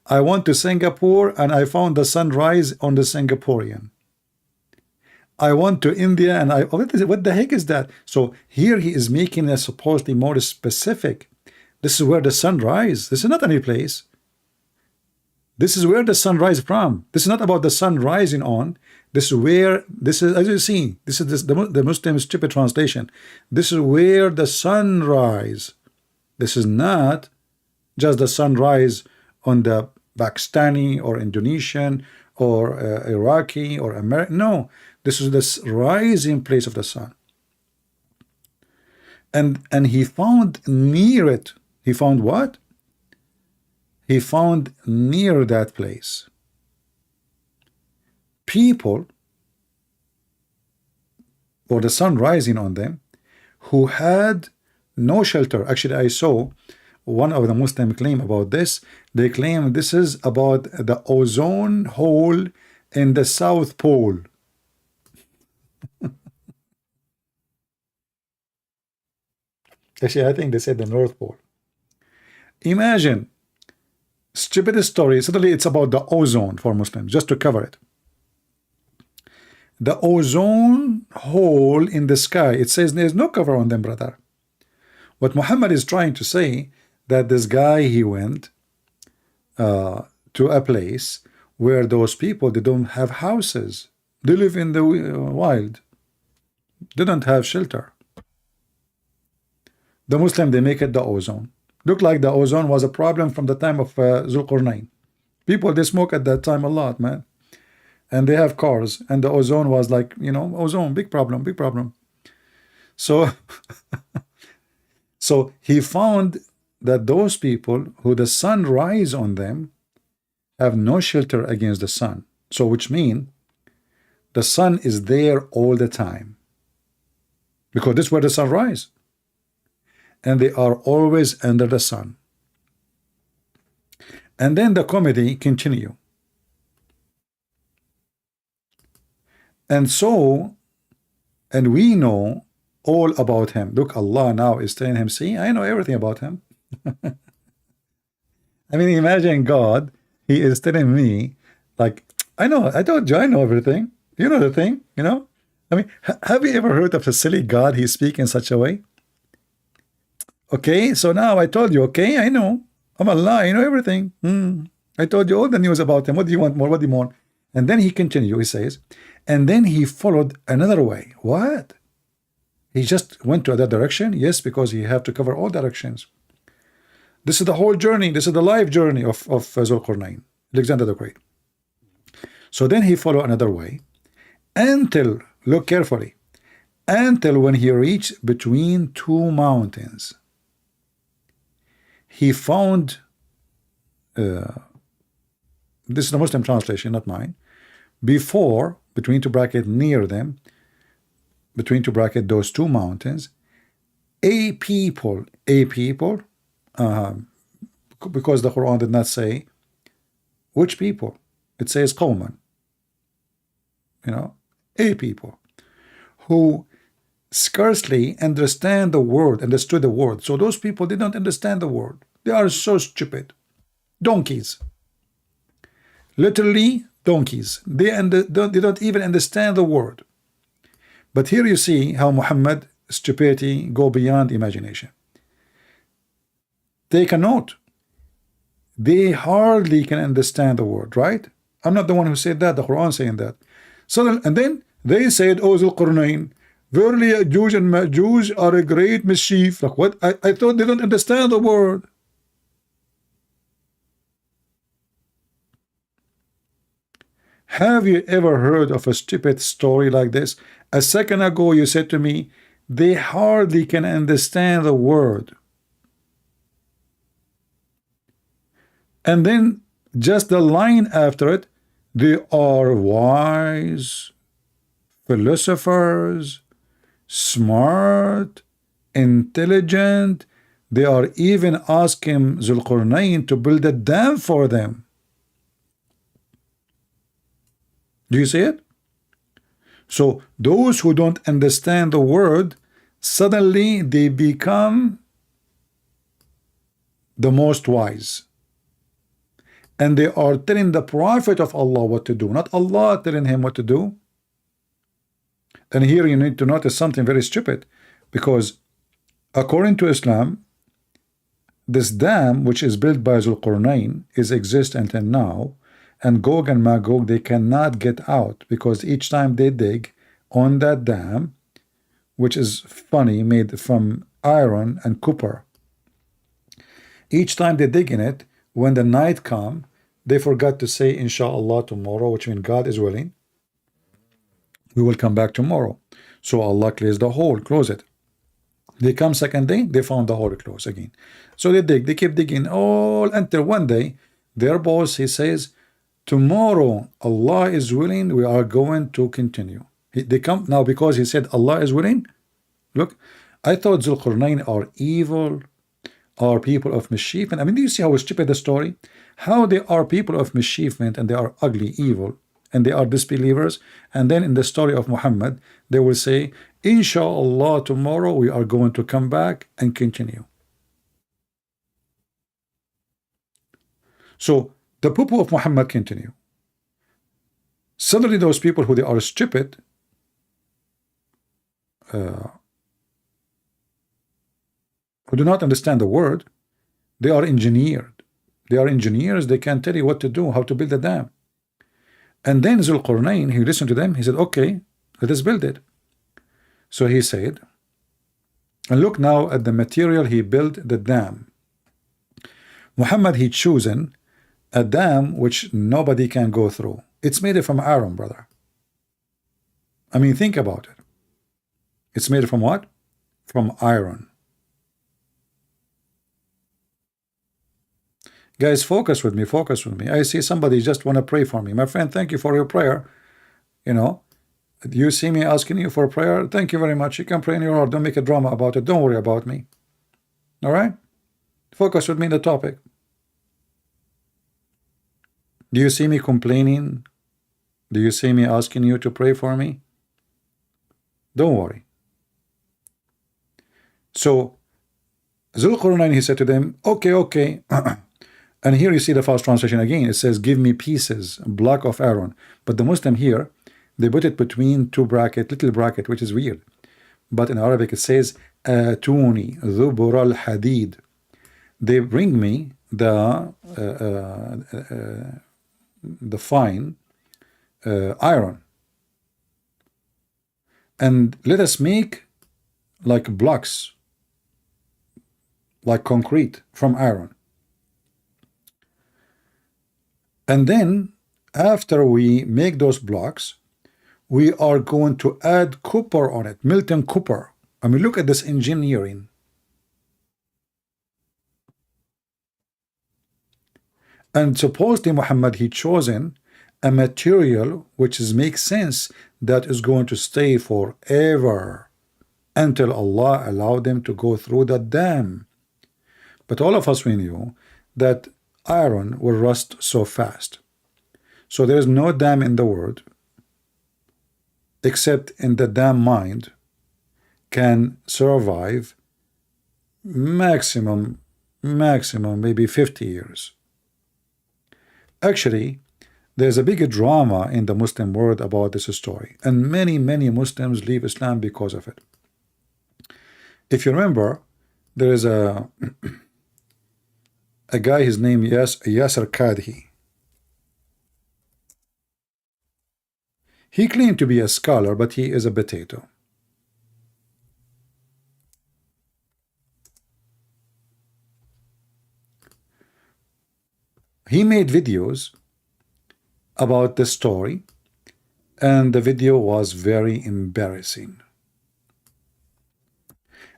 I went to Singapore and I found the sunrise on the Singaporean. I went to India and what the heck is that? So here he is making a supposedly more specific. This is where the sun rises. This is not any place. This is where the sun rises from. This is not about the sun rising on. This is where, this is, as you see, this is the Muslim stupid translation. This is where the sun rises. This is not just the sunrise on the Pakistani or Indonesian or Iraqi or American. No, this is the rising place of the sun. And he found near it. He found what? He found near that place people or the sun rising on them, who had no shelter. Actually, I saw one of the Muslim claim about this. They claim this is about the ozone hole in the South Pole. Actually, I think they said the North Pole. Imagine, stupid story. Suddenly it's about the ozone for Muslims, just to cover it. The ozone hole in the sky, it says there's no cover on them, brother. What Muhammad is trying to say, that this guy, he went to a place where those people, they don't have houses. They live in the wild. They don't have shelter. The Muslim, they make it the ozone. Look like the ozone was a problem from the time of Zulqarnain. People, they smoke at that time a lot, man. And they have cars. And the ozone was like, you know, ozone, big problem, big problem. So, so he found that those people who the sun rise on them have no shelter against the sun. So which means the sun is there all the time. Because this is where the sun rises. And they are always under the sun. And then the comedy continue. And so, and we know all about him. Look, Allah now is telling him, see, I know everything about him. I mean, imagine God, he is telling me, like, I know, I told you, I know everything. You know the thing, you know? I mean, have you ever heard of a silly God, he speaks in such a way? Okay, so now I told you, okay, I know. I'm Allah, I know everything. I told you all the news about him. What do you want more? What do you want? And then he continues, he says, and then he followed another way. What? He just went to another direction? Yes, because he had to cover all directions. This is the whole journey. This is the life journey of Zulqarnain, Alexander the Great. So then he followed another way until, look carefully, until when he reached between two mountains. He found, this is the Muslim translation, not mine, before, between two brackets, near them, between two brackets, those two mountains, a people, because the Quran did not say which people. It says qawman, you know, a people who scarcely understood the word. So those people did not understand the word. They are so stupid. Donkeys. Literally donkeys. They don't even understand the word. But here you see how Muhammad stupidity go beyond imagination. Take a note. They hardly can understand the word, right? I'm not the one who said that. The Quran saying that. So and then they said, "O Zulqarnain, verily Ya'juj and Ma'juj are a great mischief." Like what? I thought they don't understand the word. Have you ever heard of a stupid story like this? A second ago you said to me, they hardly can understand the word. And then just the line after it, they are wise, philosophers, smart, intelligent. They are even asking Zulqarnain to build a dam for them. Do you see it? So those who don't understand the word, suddenly they become the most wise. And they are telling the Prophet of Allah what to do, not Allah telling him what to do. And here you need to notice something very stupid, because according to Islam, this dam which is built by Zulqarnain is exist until now, and Gog and Magog, they cannot get out, because each time they dig on that dam, which is funny, made from iron and copper, each time they dig in it, when the night come, they forgot to say inshallah tomorrow, which means God is willing, we will come back tomorrow. So Allah closed the hole, close it. They come second day, they found the hole closed again. So they dig, they keep digging all until one day their boss, he says, tomorrow Allah is willing, we are going to continue. They come now because he said Allah is willing. Look, I thought Zulqarnain are evil, are people of mischief. I mean, do you see how stupid the story? How they are people of mischief and they are ugly, evil, and they are disbelievers. And then in the story of Muhammad, they will say, Inshallah, tomorrow we are going to come back and continue. So the people of Muhammad continue. Suddenly those people who they are stupid, who do not understand the word, they are engineered. They are engineers. They can tell you what to do, how to build a dam. And then Zulqarnain, he listened to them. He said, okay, let us build it. So he said, and look now at the material he built the dam. Muhammad, he chosen a dam which nobody can go through. It's made from iron, brother. I mean, think about it. It's made from what? From iron. Guys, focus with me, focus with me. I see somebody just want to pray for me. My friend, thank you for your prayer. You know, you see me asking you for a prayer. Thank you very much. You can pray in your heart. Don't make a drama about it. Don't worry about me. All right? Focus with me on the topic. Do you see me complaining? Do you see me asking you to pray for me? Don't worry. So, Zulqarnain, he said to them, okay, okay. And here you see the fast translation again. It says, give me pieces, block of iron. But the Muslim here, they put it between two bracket, little bracket, which is weird. But in Arabic it says, Atuni dhubur al-hadid. They bring me the fine iron. And let us make like blocks, like concrete from iron. And then after we make those blocks, we are going to add copper on it, molten copper. I mean, look at this engineering. And supposedly Muhammad, he chosen a material which makes sense, that is going to stay forever until Allah allowed them to go through the dam. But all of us, we knew that iron will rust so fast. So there is no dam in the world except in the dam mind can survive maximum maybe 50 years. Actually, there's a big drama in the Muslim world about this story, and many Muslims leave Islam because of it. If you remember, there is a guy, his name Yasser Kadhi. He claimed to be a scholar, but he is a potato. He made videos about the story, and the video was very embarrassing.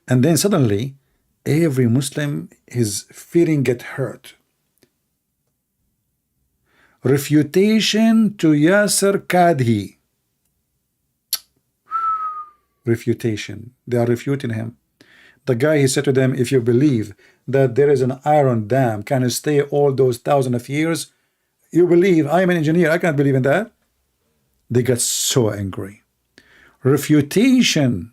And then suddenly, every Muslim, his feeling get hurt. Refutation to Yasser Kadhi. Refutation. They are refuting him. The guy, he said to them, if you believe that there is an iron dam can stay all those thousands of years, you believe. I am an engineer, I can't believe in that. They got so angry. Refutation.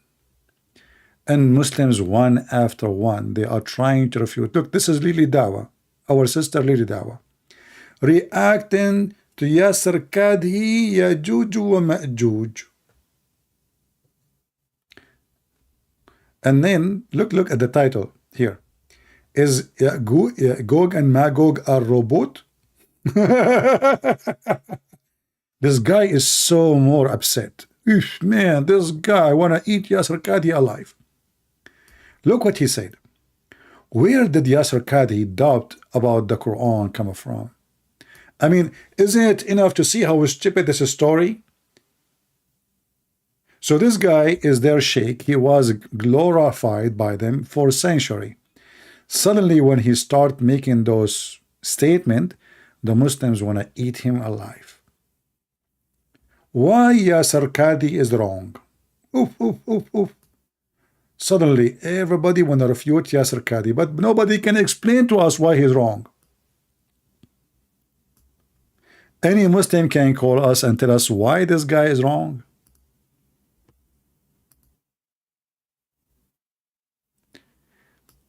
And Muslims, one after one, they are trying to refute. Look, this is Lily Dawa, our sister Lily Dawa, reacting to Yasser Kadhi, Yajuj wa Ma'juj. And then look at the title here. Is Gog and Magog a robot? This guy is so more upset. Eesh, man, this guy wanna eat Yasser Kadhi alive. Look what he said. Where did Yasser Kadhi doubt about the Quran come from? I mean, isn't it enough to see how stupid this story? So this guy is their sheikh. He was glorified by them for a century. Suddenly, when he start making those statements, the Muslims want to eat him alive. why Yasser Qadi is wrong. Oof, oof, oof, oof. Suddenly, everybody want to refute Yasser Qadi, but nobody can explain to us why he's wrong. Any Muslim can call us and tell us why this guy is wrong.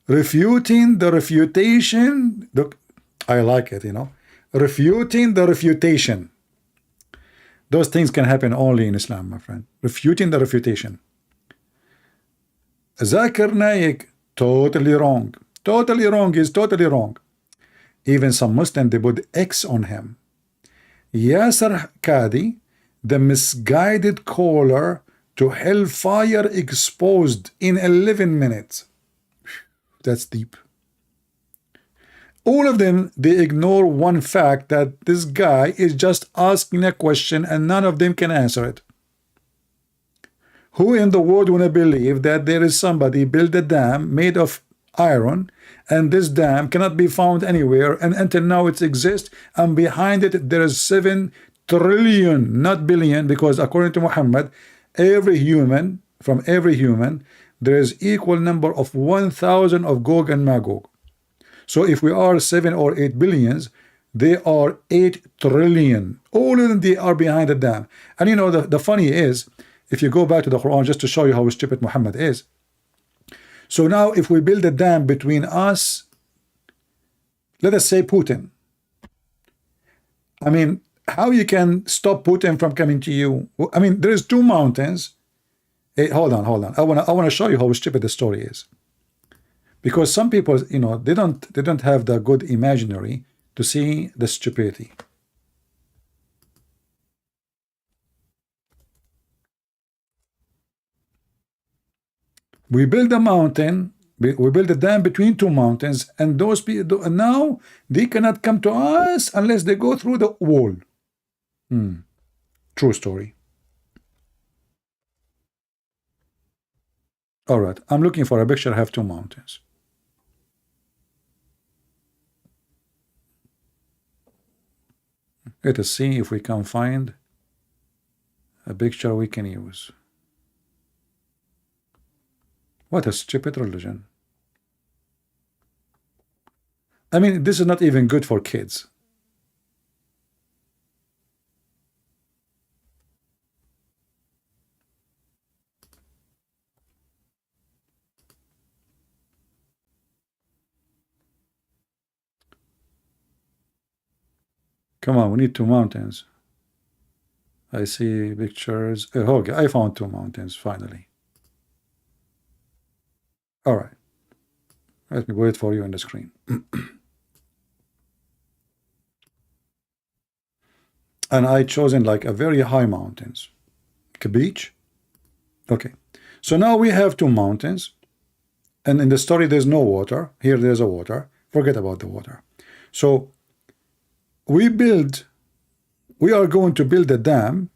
Refuting the refutation. Look, I like it, you know. Refuting the refutation. Those things can happen only in Islam, my friend. Refuting the refutation. Zakir Naik, totally wrong. Totally wrong is totally wrong. Even some Muslims, they put X on him. Yasser Qadi, the misguided caller to hellfire, exposed in 11 minutes. That's deep. All of them, they ignore one fact, that this guy is just asking a question and none of them can answer it. Who in the world want to believe that there is somebody built a dam made of iron and this dam cannot be found anywhere, and until now it exists, and behind it there is 7 trillion, not billion, because according to Muhammad, every human, from every human, there is equal number of 1,000 of Gog and Magog. So if we are 7 or 8 billions, they are 8 trillion. All of them, they are behind the dam. And you know, the funny is, if you go back to the Quran, just to show you how stupid Muhammad is. So now if we build a dam between us, let us say Putin. I mean, how you can stop Putin from coming to you? I mean, there is 2 mountains. Hey, hold on. I wanna show you how stupid the story is. Because some people, you know, they don't have the good imaginary to see the stupidity. We build a mountain, we build a dam between 2 mountains, and those people now they cannot come to us unless they go through the wall. True story. All right, I'm looking for a picture. I have 2 mountains. Let us see if we can find a picture we can use. What a stupid religion. I mean, this is not even good for kids. Come on, we need 2 mountains. I see pictures. Okay, I found 2 mountains finally. All right. Let me wait for you on the screen. And I chosen like a very high mountains. Like a beach. Okay. So now we have 2 mountains. And in the story there's no water. Here there's a water. Forget about the water. So we are going to build a dam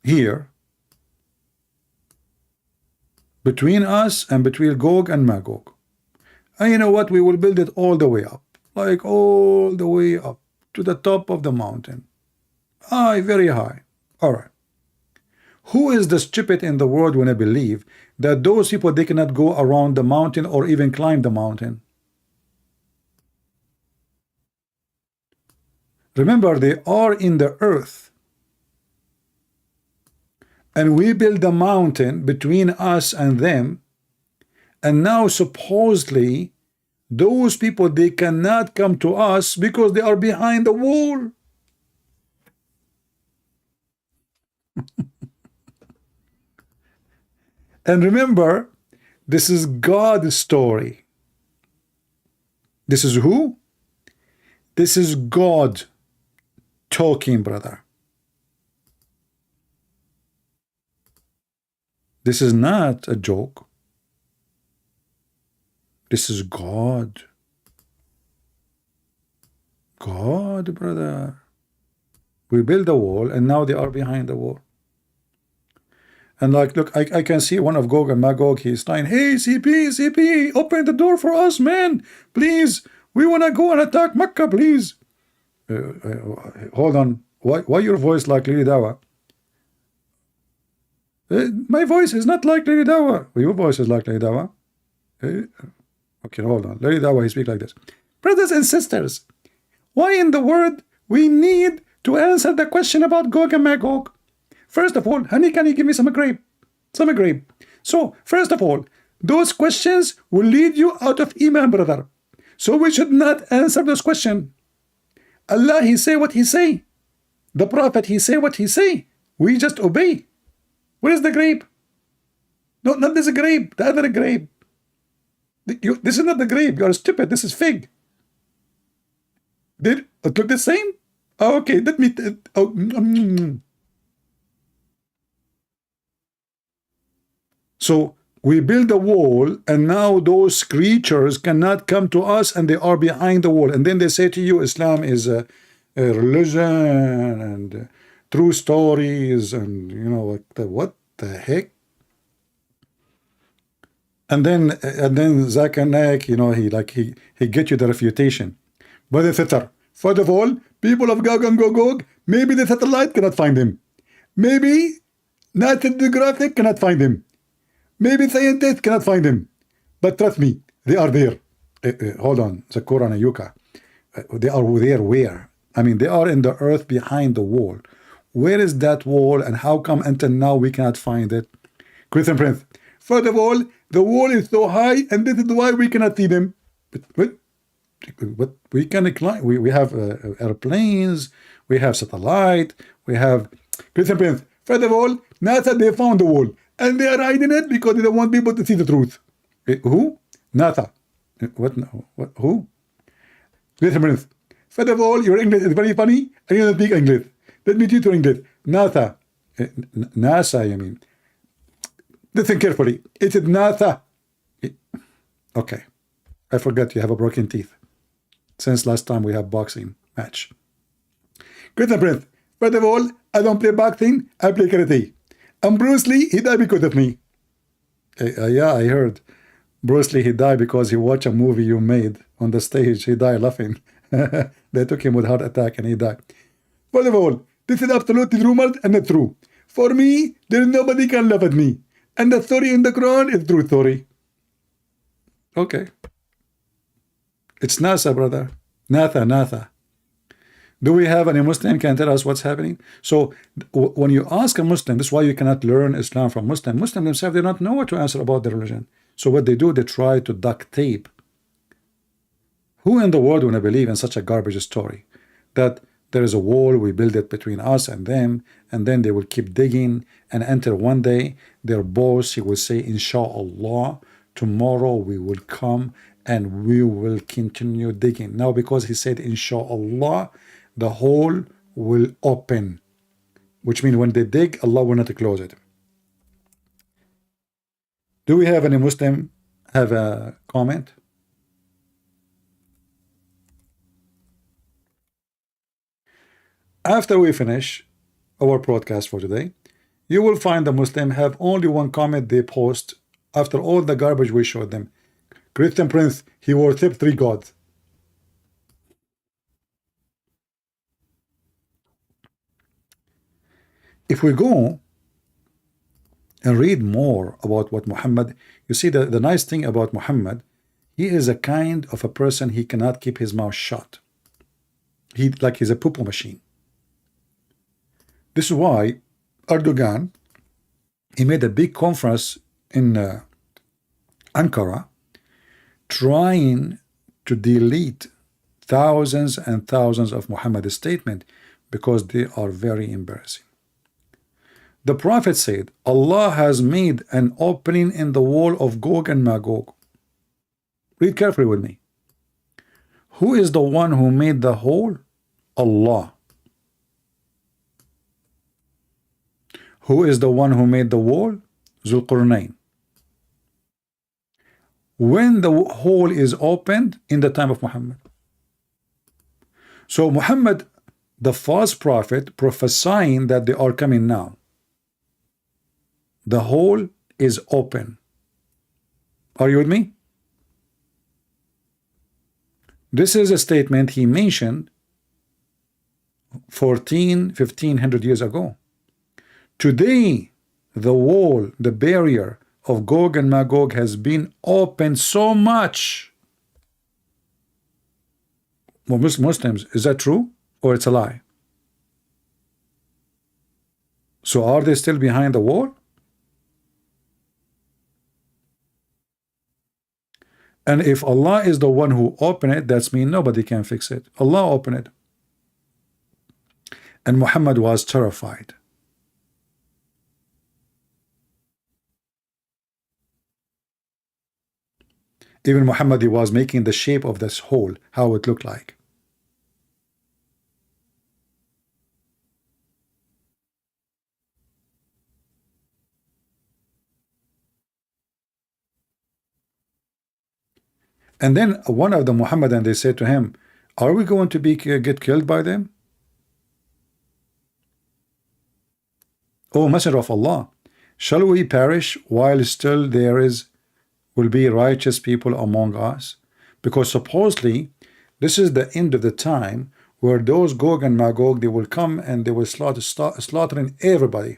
here between us and between Gog and Magog. And you know what? We will build it all the way up, like all the way up to the top of the mountain. High, very high. All right. Who is the stupid in the world when I believe that those people, they cannot go around the mountain or even climb the mountain? Remember, they are in the earth. And we build a mountain between us and them. And now supposedly those people, they cannot come to us because they are behind the wall. And remember, this is God's story. This is who? This is God talking, brother. This is not a joke. This is God. God, brother. We build a wall and now they are behind the wall. And like, look, I can see one of Gog and Magog. He's saying, hey, CP, open the door for us, man. Please, we want to go and attack Mecca, please. Hold on. Why your voice like Lady Dawa? My voice is not like Lady Dawa. Your voice is like Lady Dawa. Okay, hold on. Lady Dawa, he speak like this. Brothers and sisters, why in the world we need to answer the question about Gog and Magog? First of all, honey, can you give me some grape? Some grape. So, first of all, those questions will lead you out of Iman, brother. So we should not answer those questions. Allah, He say what He say. The Prophet, He say what He say. We just obey. Where is the grape? No, not this grape. The other grape. This is not the grape. You are stupid. This is fig. Did it look the same? Oh, okay, let me. So we build a wall, and now those creatures cannot come to us, and they are behind the wall. And then they say to you, Islam is a religion and true stories, and you know what the heck. And then Zakir Naik, you know, he get you the refutation. But the Fitr, first of all, people of Gog and Gogog, maybe the satellite cannot find him. Maybe National Geographic cannot find him. Maybe scientists cannot find him. But trust me, they are there. Hold on, the Quran and Yuka. They are there where? I mean, they are in the earth behind the wall. Where is that wall, and how come until now we cannot find it? Christian Prince, first of all, the wall is so high, and this is why we cannot see them. But we can climb. We have airplanes, we have satellite, we have. Christian Prince, first of all, NASA, they found the wall, and they are hiding it because they don't want people to see the truth. Who? NASA. What? Who? Christian Prince, first of all, your English is very funny, and you don't speak English. Let me teach you English. NASA. NASA, you mean. Listen carefully. It is NASA. Okay. I forgot you have a broken teeth. Since last time we have boxing match. Christian Prince, first of all, I don't play boxing, I play karate. And Bruce Lee, he died because of me. Yeah, I heard. Bruce Lee, he died because he watched a movie you made on the stage. He died laughing. They took him with heart attack and he died. First of all, this is absolutely rumored and not true. For me, there is nobody can laugh at me. And the story in the Quran is true story. Okay. It's NASA, brother. NASA. Do we have any Muslim can tell us what's happening? So when you ask a Muslim, this is why you cannot learn Islam from Muslim. Muslims themselves, they don't know what to answer about their religion. So what they do, they try to duct tape. Who in the world would believe in such a garbage story? That there is a wall, we build it between us and them, and then they will keep digging, and until one day, their boss, he will say, Inshallah, tomorrow we will come and we will continue digging. Now, because he said, Inshallah, the hole will open, which means when they dig, Allah will not close it. Do we have any Muslim have a comment? After we finish our broadcast for today, you will find the Muslim have only one comment they post after all the garbage we showed them. Christian Prince, he worshipped 3 gods. If we go and read more about what Muhammad, you see the nice thing about Muhammad, he is a kind of a person, he cannot keep his mouth shut. He's a poo-poo machine. This is why Erdogan, he made a big conference in Ankara, trying to delete thousands and thousands of Muhammad's statements because they are very embarrassing. The Prophet said, Allah has made an opening in the wall of Gog and Magog. Read carefully with me. Who is the one who made the hole? Allah. Who is the one who made the wall? Zulqarnain. When the hole is opened? In the time of Muhammad. So Muhammad, the false prophet, prophesying that they are coming now. The hole is open. Are you with me? This is a statement he mentioned 1500 years ago. Today, the wall, the barrier of Gog and Magog has been opened so much. Well, Muslims, is that true or it's a lie? So are they still behind the wall? And if Allah is the one who opened it, that's mean nobody can fix it. Allah opened it. And Muhammad was terrified. Even Muhammad, he was making the shape of this hole, how it looked like. And then one of the Muhammadan, they said to him, are we going to get killed by them? O Messenger of Allah, shall we perish while still will be righteous people among us? Because supposedly this is the end of the time where those Gog and Magog, they will come and they will slaughtering everybody.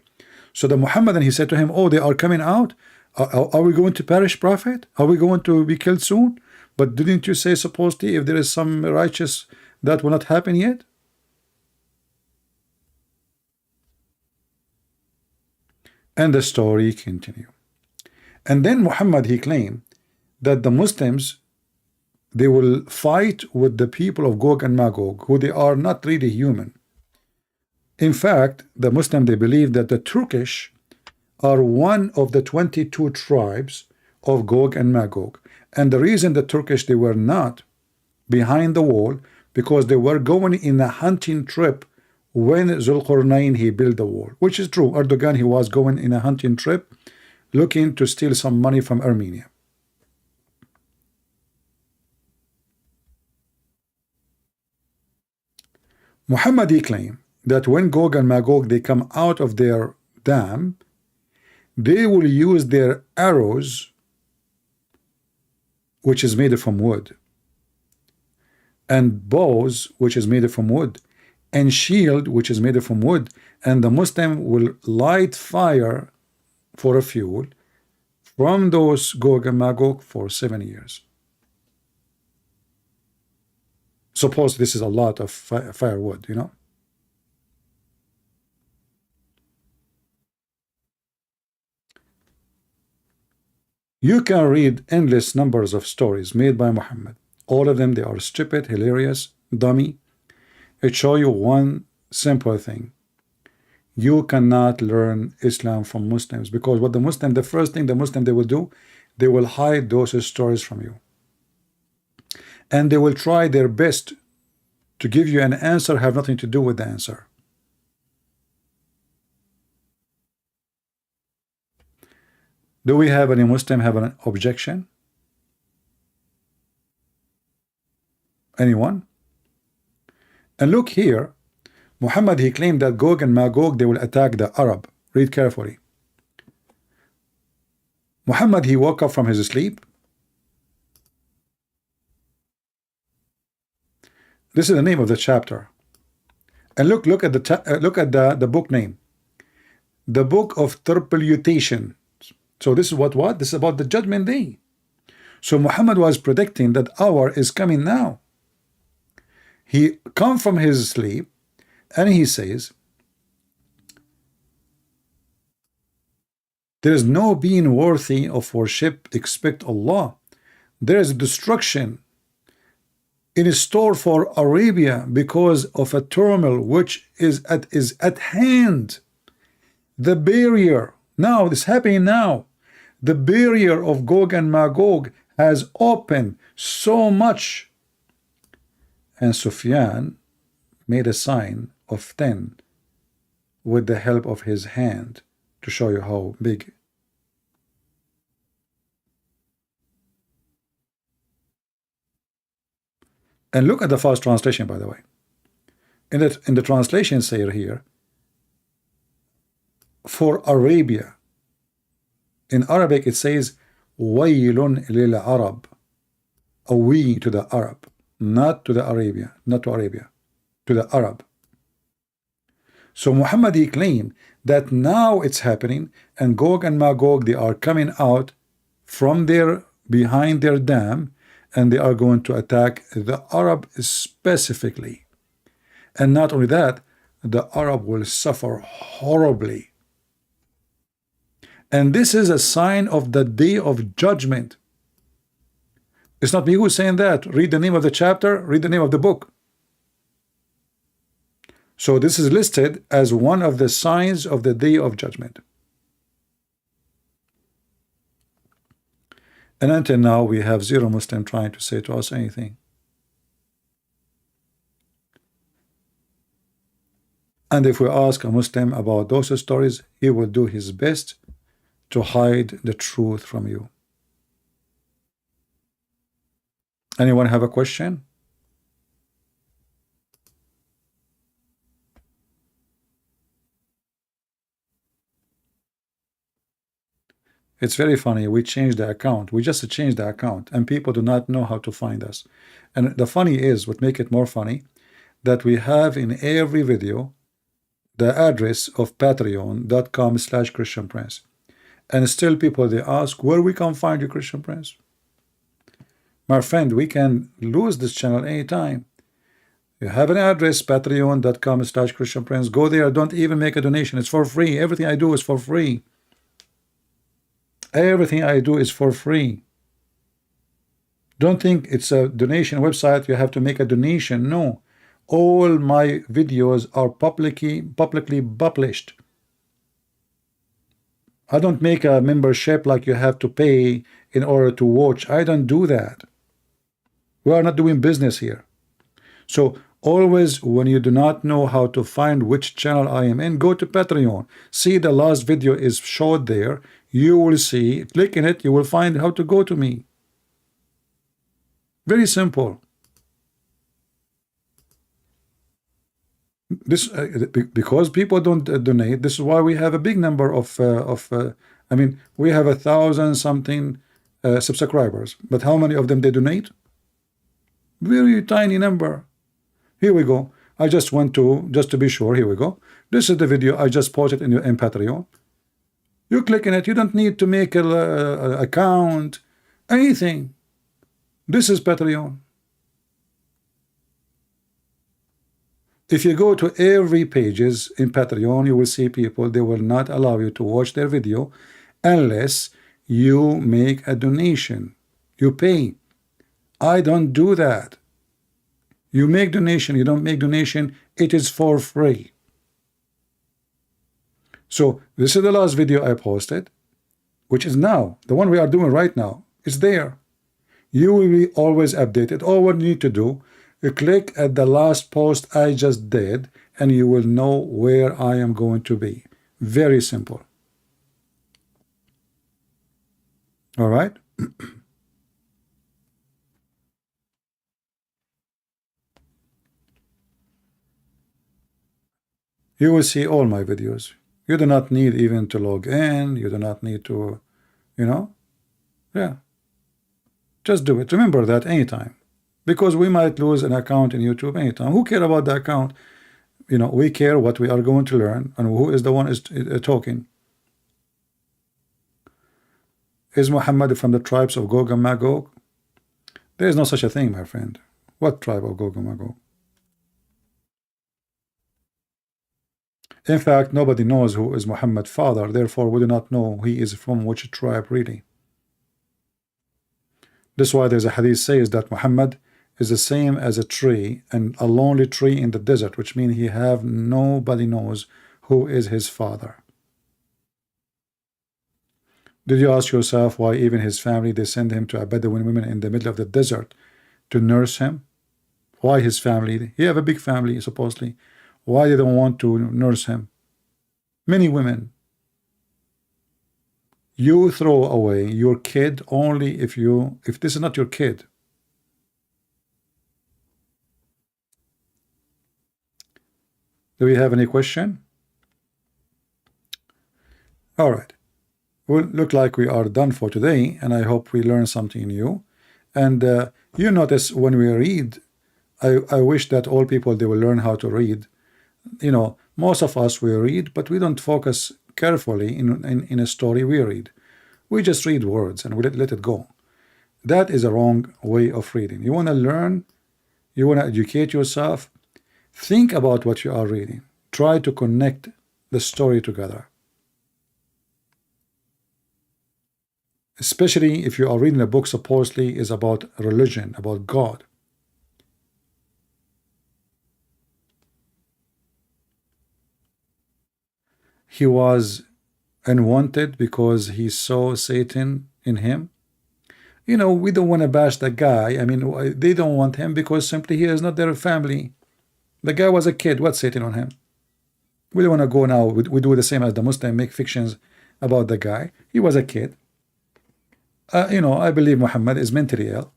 So the Muhammadan, he said to him, oh, they are coming out? Are we going to perish, Prophet? Are we going to be killed soon? But didn't you say supposedly if there is some righteous, that will not happen yet? And the story continues. And then Muhammad, he claimed that the Muslims, they will fight with the people of Gog and Magog, who they are not really human. In fact, the Muslim, they believe that the Turkish are one of the 22 tribes of Gog and Magog. And the reason the Turkish, they were not behind the wall, because they were going in a hunting trip when Zulqarnain, he built the wall, which is true. Erdogan, he was going in a hunting trip looking to steal some money from Armenia. Muhammad, he claimed that when Gog and Magog, they come out of their dam, they will use their arrows, which is made from wood, and bows, which is made from wood, and shield, which is made from wood, and the Muslim will light fire for a fuel from those Gog and Magog for 7 years. Suppose this is a lot of firewood, you know. You can read endless numbers of stories made by Muhammad. All of them, they are stupid, hilarious, dummy. It shows you one simple thing. You cannot learn Islam from Muslims, because what the first thing the Muslim they will do, they will hide those stories from you. And they will try their best to give you an answer have nothing to do with the answer. Do we have any Muslim have an objection? Anyone? And look here, Muhammad, he claimed that Gog and Magog, they will attack the Arab. Read carefully. Muhammad, he woke up from his sleep. This is the name of the chapter. And look at the book name. The Book of Interpretation. So this is what? This is about the judgment day. So Muhammad was predicting that hour is coming now. He come from his sleep and he says, there is no being worthy of worship except Allah. There is destruction in store for Arabia because of a turmoil which is at hand. The barrier, now it's happening now. The barrier of Gog and Magog has opened so much. And Sufyan made a sign of 10 with the help of his hand to show you how big. And look at the first translation, by the way. In the translation say here, for Arabia. In Arabic it says, Waylun lil Arab. A we to the Arab. Not to the Arabia, not to Arabia, to the Arab. So Muhammad, he claimed that now it's happening, and Gog and Magog, they are coming out from their behind their dam, and they are going to attack the Arab specifically. And not only that, the Arab will suffer horribly. And this is a sign of the day of judgment. It's not me who's saying that. Read the name of the chapter, read the name of the book. So this is listed as one of the signs of the day of judgment. And until now, we have zero Muslim trying to say to us anything. And if we ask a Muslim about those stories, he will do his best to hide the truth from you. Anyone have a question? It's very funny. We changed the account. We just changed the account, and people do not know how to find us. And the funny is, what make it more funny, that we have in every video the address of patreon.com/ChristianPrince. And still people, they ask, where we can find you, Christian Prince? My friend, we can lose this channel anytime. You have an address, patreon.com/ChristianPrince. Go there. Don't even make a donation. It's for free. Everything I do is for free. Everything I do is for free. Don't think it's a donation website. You have to make a donation. No. All my videos are publicly published. I don't make a membership like you have to pay in order to watch. I don't do that. We are not doing business here. So always, when you do not know how to find which channel I am in, go to Patreon. See, the last video is showed there. You will see, click in it, you will find how to go to me. Very simple. This because people don't donate. This is why we have a big number of I mean, we have 1,000 something subscribers, but how many of them they donate? Very tiny number. Here we go. I just went to, just to be sure. Here we go. This is the video I just posted in Patreon. You click in it. You don't need to make a account, anything. This is Patreon. If you go to every pages in Patreon, you will see people, they will not allow you to watch their video unless you make a donation. You pay. I don't do that. You make donation, you don't make donation, it is for free. So this is the last video I posted, which is now, the one we are doing right now. It's there. You will be always updated. All what you need to do, you click at the last post I just did, and you will know where I am going to be. Very simple. All right. You will see all my videos. You do not need even to log in. You do not need to, yeah. Just do it. Remember that anytime. Because we might lose an account in YouTube anytime. Who care about the account? We care what we are going to learn and who is the one is talking. Is Muhammad from the tribes of Gog and Magog? There is no such a thing, my friend. What tribe of Gog and Magog? In fact, nobody knows who is Muhammad's father. Therefore, we do not know he is from which tribe really. That's why there's a hadith says that Muhammad is the same as a tree, and a lonely tree in the desert, which means nobody knows who is his father. Did you ask yourself why even his family, they send him to a Bedouin woman in the middle of the desert to nurse him? Why his family? He have a big family supposedly. Why they don't want to nurse him? Many women. You throw away your kid only if this is not your kid. Do we have any question? All right. Well, look like we are done for today, and I hope we learned something new. And you notice when we read, I wish that all people, they will learn how to read. Most of us, we read, but we don't focus carefully in a story we read. We just read words and we let it go. That is a wrong way of reading. You want to learn, you want to educate yourself, think about what you are reading. Try to connect the story together. Especially if you are reading a book supposedly is about religion, about God. He was unwanted because he saw Satan in him. You know, we don't want to bash the guy. I mean, they don't want him because simply he is not their family. The guy was a kid. What's Satan on him? We don't want to go now. We do the same as the Muslim, make fictions about the guy. He was a kid. You know, I believe Muhammad is mentally ill.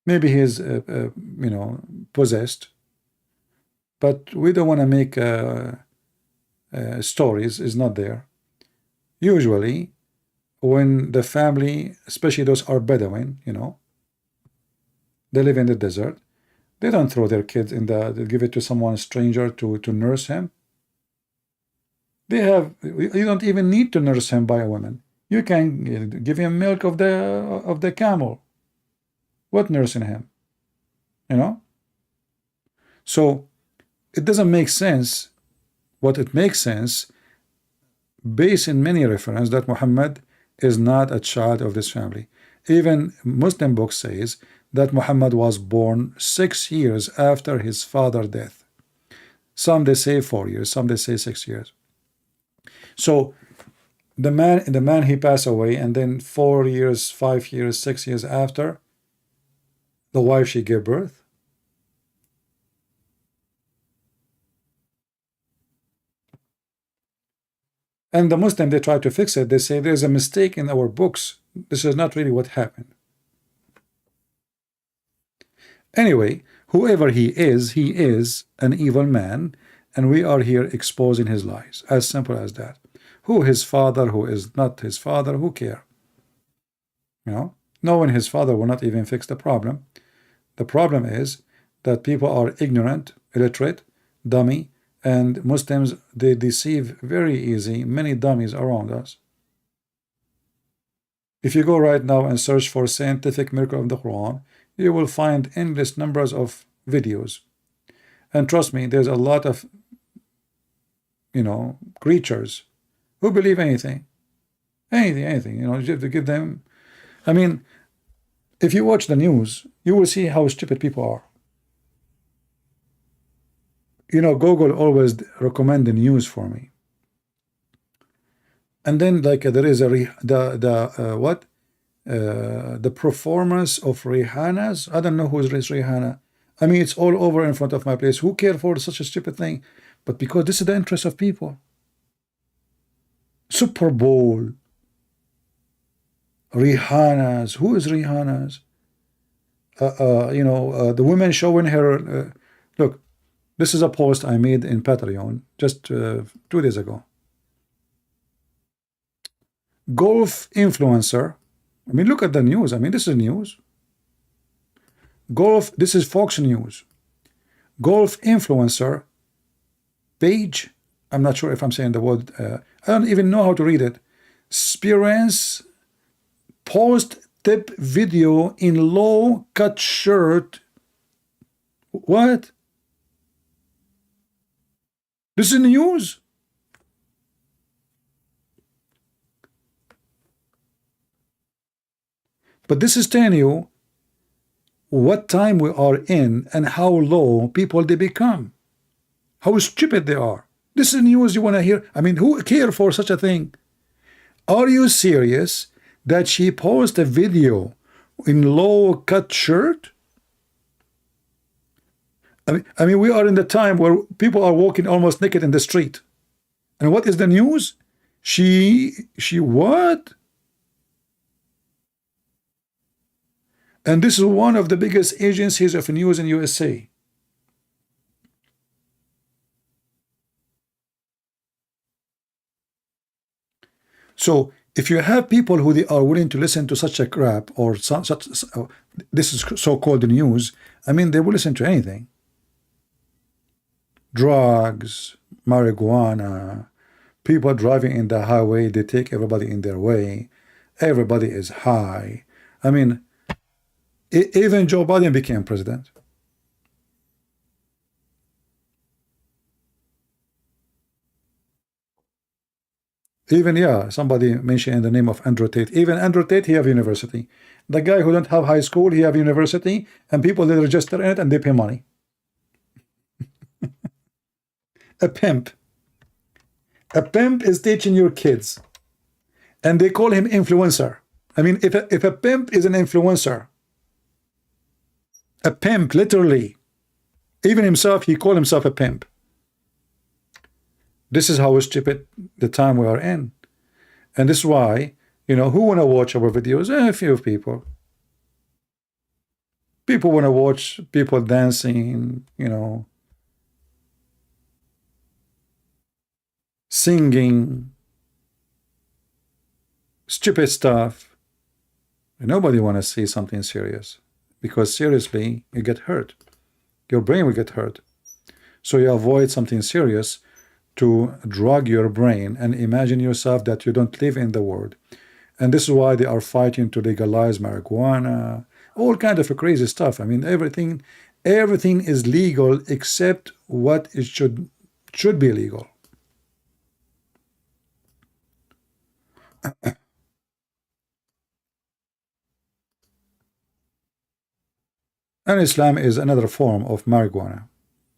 Maybe he is, you know, possessed. But we don't want to make stories. Is not there. Usually, when the family, especially those are Bedouin, you know, they live in the desert. They don't throw their kids in they give it to someone stranger to nurse him. You don't even need to nurse him by a woman. You can give him milk of the camel. What nursing him? You know? So it doesn't make sense. What it makes sense, based in many references, that Muhammad is not a child of this family. Even Muslim book says that Muhammad was born 6 years after his father's death. Some they say 4 years, some they say 6 years. So the man he passed away, and then 4 years, 5 years, 6 years after, the wife she gave birth. And the Muslim, they try to fix it. They say there's a mistake in our books. This is not really what happened. Anyway, whoever he is an evil man, and we are here exposing his lies. As simple as that. Who his father, who is not his father, who care? You know, knowing his father will not even fix the problem. The problem is that people are ignorant, illiterate, dummy, and Muslims, they deceive very easy. Many dummies around us. If you go right now and search for scientific miracle of the Quran, you will find endless numbers of videos. And trust me, there's a lot of, you know, creatures who believe anything. Anything, you know, you have to give them. I mean, if you watch the news, you will see how stupid people are. You know, Google always recommend the news for me. And then, like, there is the performance of Rihanna's. I don't know who is Rihanna. I mean, it's all over in front of my place. Who cares for such a stupid thing? But because this is the interest of people. Super Bowl. Rihanna's. Who is Rihanna's? You know, the women showing her. Look, this is a post I made in Patreon just 2 days ago. Golf influencer. I mean, look at the news. I mean, this is news. Golf, this is Fox News. Golf influencer page. I'm not sure if I'm saying the word. I don't even know how to read it. Experience post tip video in low cut shirt. What? This is news. But this is telling you what time we are in and how low people they become. How stupid they are. This is news you want to hear. I mean, who cares for such a thing? Are you serious that she posted a video in low cut shirt? I mean, we are in the time where people are walking almost naked in the street. And what is the news? She what? And this is one of the biggest agencies of news in USA. So if you have people who they are willing to listen to such a crap or this is so-called news, I mean, they will listen to anything. Drugs, marijuana, people driving in the highway, they take everybody in their way, everybody is high. I mean, even Joe Biden became president. Even, yeah, somebody mentioned the name of Andrew Tate. Even Andrew Tate, he have university. The guy who don't have high school, he have university, and people they register in it and they pay money. A pimp. A pimp is teaching your kids, and they call him influencer. I mean, if a pimp is an influencer, a pimp, literally, even himself, he called himself a pimp. This is how stupid the time we are in. And this is why, you know, who want to watch our videos? A few people. People want to watch people dancing, you know, singing, stupid stuff. Nobody want to see something serious, because seriously, you get hurt. Your brain will get hurt. So you avoid something serious to drug your brain and imagine yourself that you don't live in the world. And this is why they are fighting to legalize marijuana, all kind of crazy stuff. I mean, everything is legal except what it should be legal. And Islam is another form of marijuana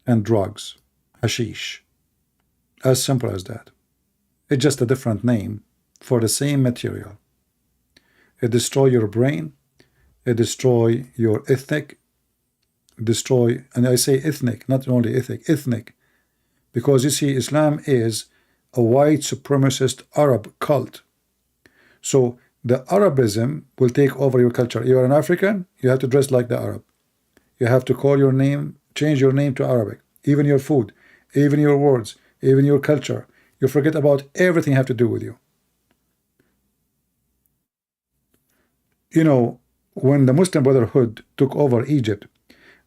and drugs, hashish. As simple as that. It's just a different name for the same material. It destroys your brain, it destroys your ethnic, and I say ethnic, not only ethnic, because you see, Islam is a white supremacist Arab cult. So the Arabism will take over your culture. You are an African, you have to dress like the Arab. You have to call your name, change your name to Arabic, even your food, even your words, even your culture. You forget about everything have to do with you. You know, when the Muslim Brotherhood took over Egypt,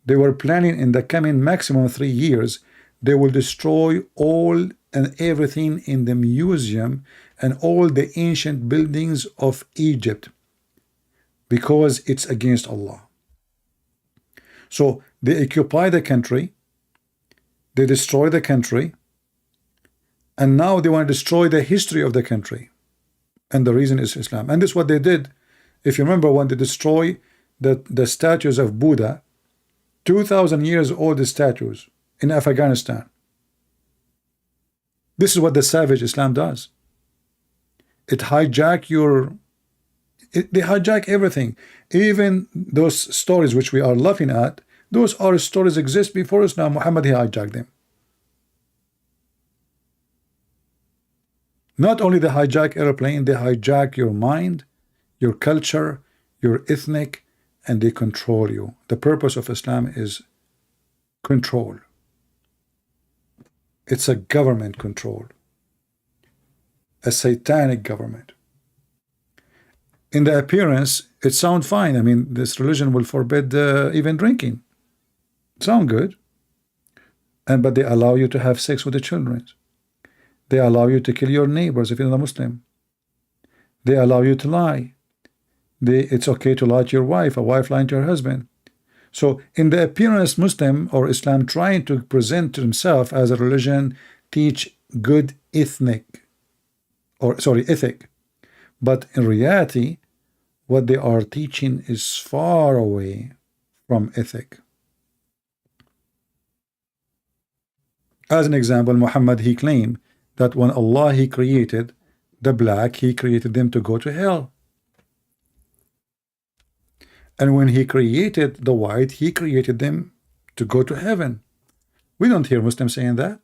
they were planning in the coming maximum 3 years, they will destroy all and everything in the museum and all the ancient buildings of Egypt, because it's against Allah. So they occupy the country, they destroy the country, and now they want to destroy the history of the country. And the reason is Islam. And this is what they did. If you remember, when they destroy the statues of Buddha, 2,000 years old statues in Afghanistan. This is what the savage Islam does. It hijack they hijack everything. Even those stories which we are laughing at, those are stories exist before Islam. Muhammad, he hijacked them. Not only they hijack airplane, they hijack your mind, your culture, your ethnic, and they control you. The purpose of Islam is control. It's a government control, a satanic government. In the appearance, it sounds fine. I mean, this religion will forbid even drinking. Sound good. But they allow you to have sex with the children. They allow you to kill your neighbors if you're not a Muslim. They allow you to lie. It's okay to lie to your wife, a wife lying to her husband. So in the appearance, Muslim or Islam trying to present to himself as a religion, teach good ethic. But in reality, what they are teaching is far away from ethic. As an example, Muhammad, he claimed that when Allah, he created the black, he created them to go to hell. And when he created the white, he created them to go to heaven. We don't hear Muslims saying that.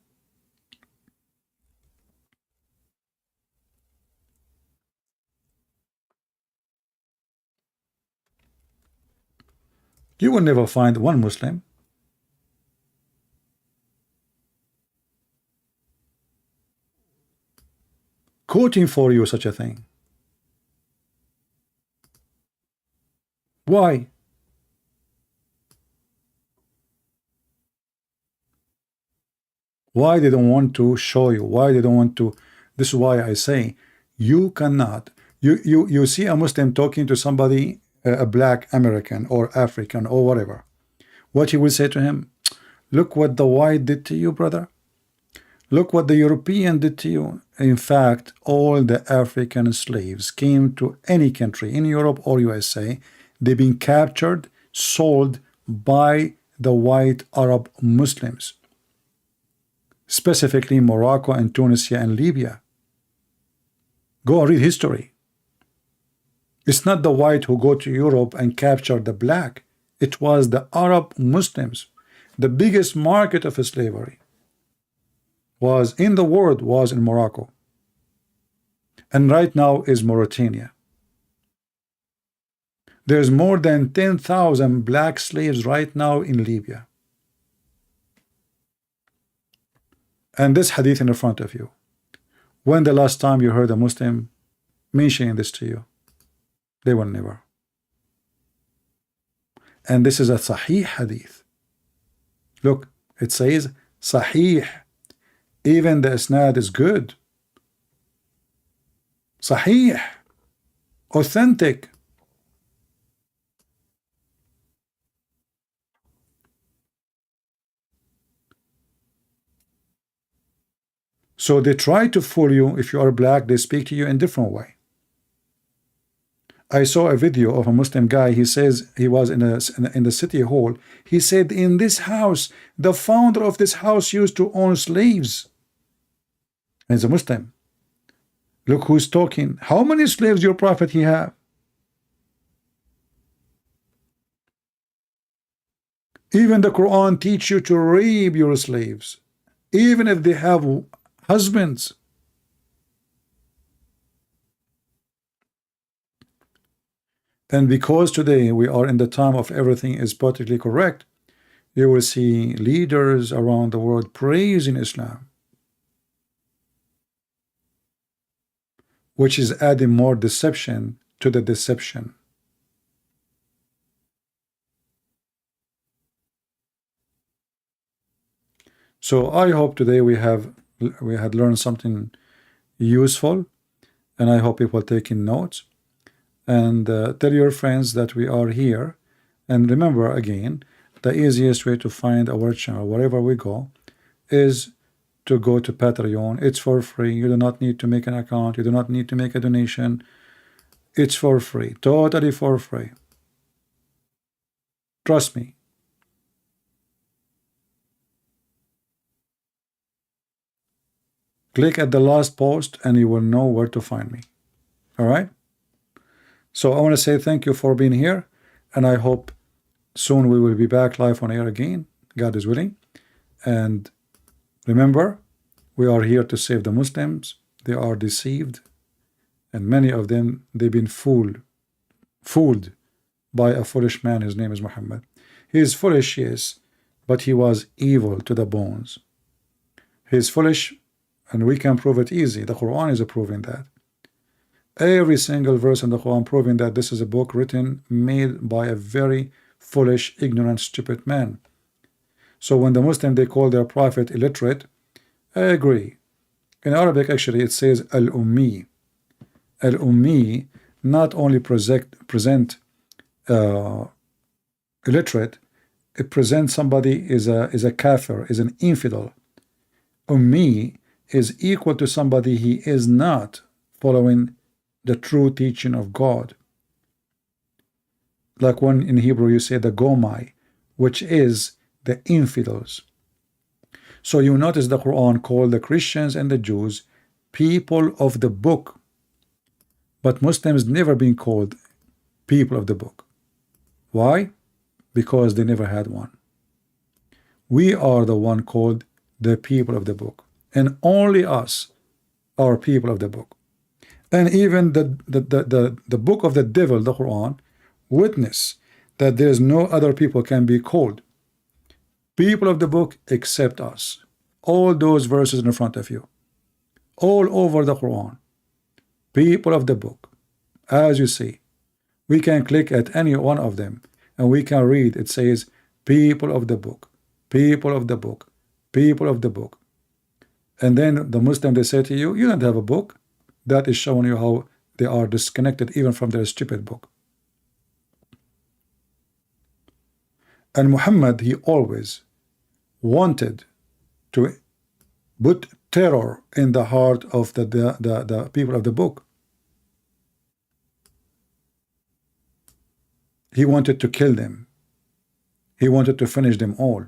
You will never find one Muslim quoting for you such a thing. Why? Why they don't want to show you? Why they don't want to? This is why I say you cannot. You see a Muslim talking to somebody, a black American or African or whatever. What he will say to him? Look what the white did to you, brother. Look what the European did to you. In fact, all the African slaves came to any country in Europe or USA. They've been captured, sold by the white Arab Muslims, specifically Morocco and Tunisia and Libya. Go and read history. It's not the white who go to Europe and capture the black. It was the Arab Muslims. The biggest market of slavery was in the world was in Morocco, and right now is Mauritania. There's more than 10,000 black slaves right now in Libya. And this hadith in the front of you. When the last time you heard a Muslim mentioning this to you? They will never. And this is a Sahih hadith. Look, it says Sahih. Even the isnad is good. Sahih. Authentic. So they try to fool you. If you are black, they speak to you in a different way. I saw a video of a Muslim guy. He says he was in the city hall. He said, in this house, the founder of this house used to own slaves. And he's a Muslim. Look who's talking. How many slaves your prophet he have? Even the Quran teach you to rape your slaves, even if they have husbands. And because today we are in the time of everything is politically correct, you will see leaders around the world praising Islam, which is adding more deception to the deception. So I hope today we had learned something useful, and I hope people taking notes. And tell your friends that we are here. And remember, again, the easiest way to find our channel wherever we go is to go to Patreon. It's for free. You do not need to make an account. You do not need to make a donation. It's for free, totally for free. Trust me. Click at the last post and you will know where to find me. All right? So I want to say thank you for being here, and I hope soon we will be back live on air again, God is willing. And remember, we are here to save the Muslims. They are deceived, and many of them, they've been fooled by a foolish man. His name is Muhammad. He is foolish, yes, but he was evil to the bones. He is foolish, and we can prove it easy. The Quran is proving that. Every single verse in the Quran proving that this is a book written, made by a very foolish, ignorant, stupid man. So when the Muslim, they call their prophet illiterate, I agree. In Arabic, actually, it says al-ummi. Al-ummi not only present illiterate, it presents somebody is a kafir, is an infidel. Ummi is equal to somebody he is not following the true teaching of God. Like when in Hebrew you say the Gomai, which is the infidels. So you notice the Quran called the Christians and the Jews people of the book, but Muslims never been called people of the book. Why? Because they never had one. We are the one called the people of the book, and only us are people of the book. And even the book of the devil, the Quran, witness that there is no other people can be called people of the book except us. All those verses in front of you, all over the Quran, people of the book. As you see, we can click at any one of them and we can read. It says people of the book, people of the book, people of the book. And then the Muslim, they say to you, you don't have a book. That is showing you how they are disconnected even from their stupid book. And Muhammad, he always wanted to put terror in the heart of the people of the book. He wanted to kill them. He wanted to finish them all.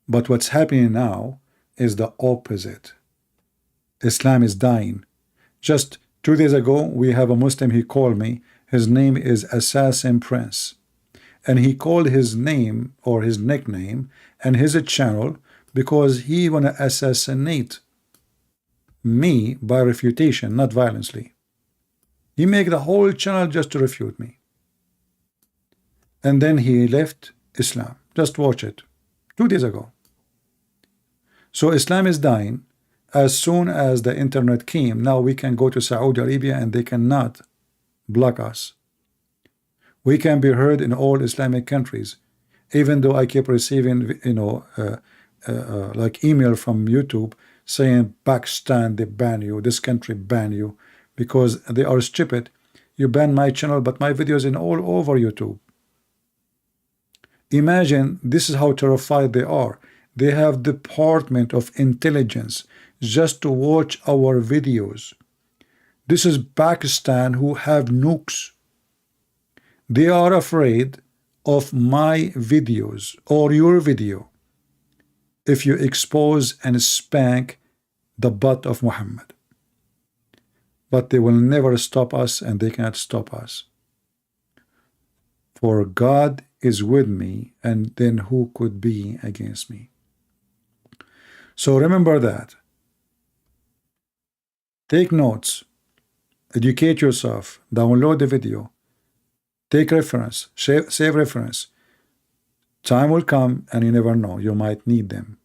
But what's happening now is the opposite. Islam is dying. Just 2 days ago, we have a Muslim, he called me. His name is Assassin Prince. And he called his name or his nickname and his channel because he want to assassinate me by refutation, not violently. He make the whole channel just to refute me. And then he left Islam. Just watch it. 2 days ago. So Islam is dying. As soon as the internet came, now we can go to Saudi Arabia and they cannot block us. We can be heard in all Islamic countries. Even though I keep receiving, like email from YouTube saying Pakistan, they ban you, this country ban you, because they are stupid. You ban my channel, but my videos in all over YouTube. Imagine, this is how terrified they are. They have Department of Intelligence just to watch our videos. This is Pakistan who have nukes. They are afraid of my videos or your video if you expose and spank the butt of Muhammad. But they will never stop us, and they cannot stop us. For God is with me, and then who could be against me? So remember that. Take notes, educate yourself, download the video, take reference, save reference. Time will come and you never know, you might need them.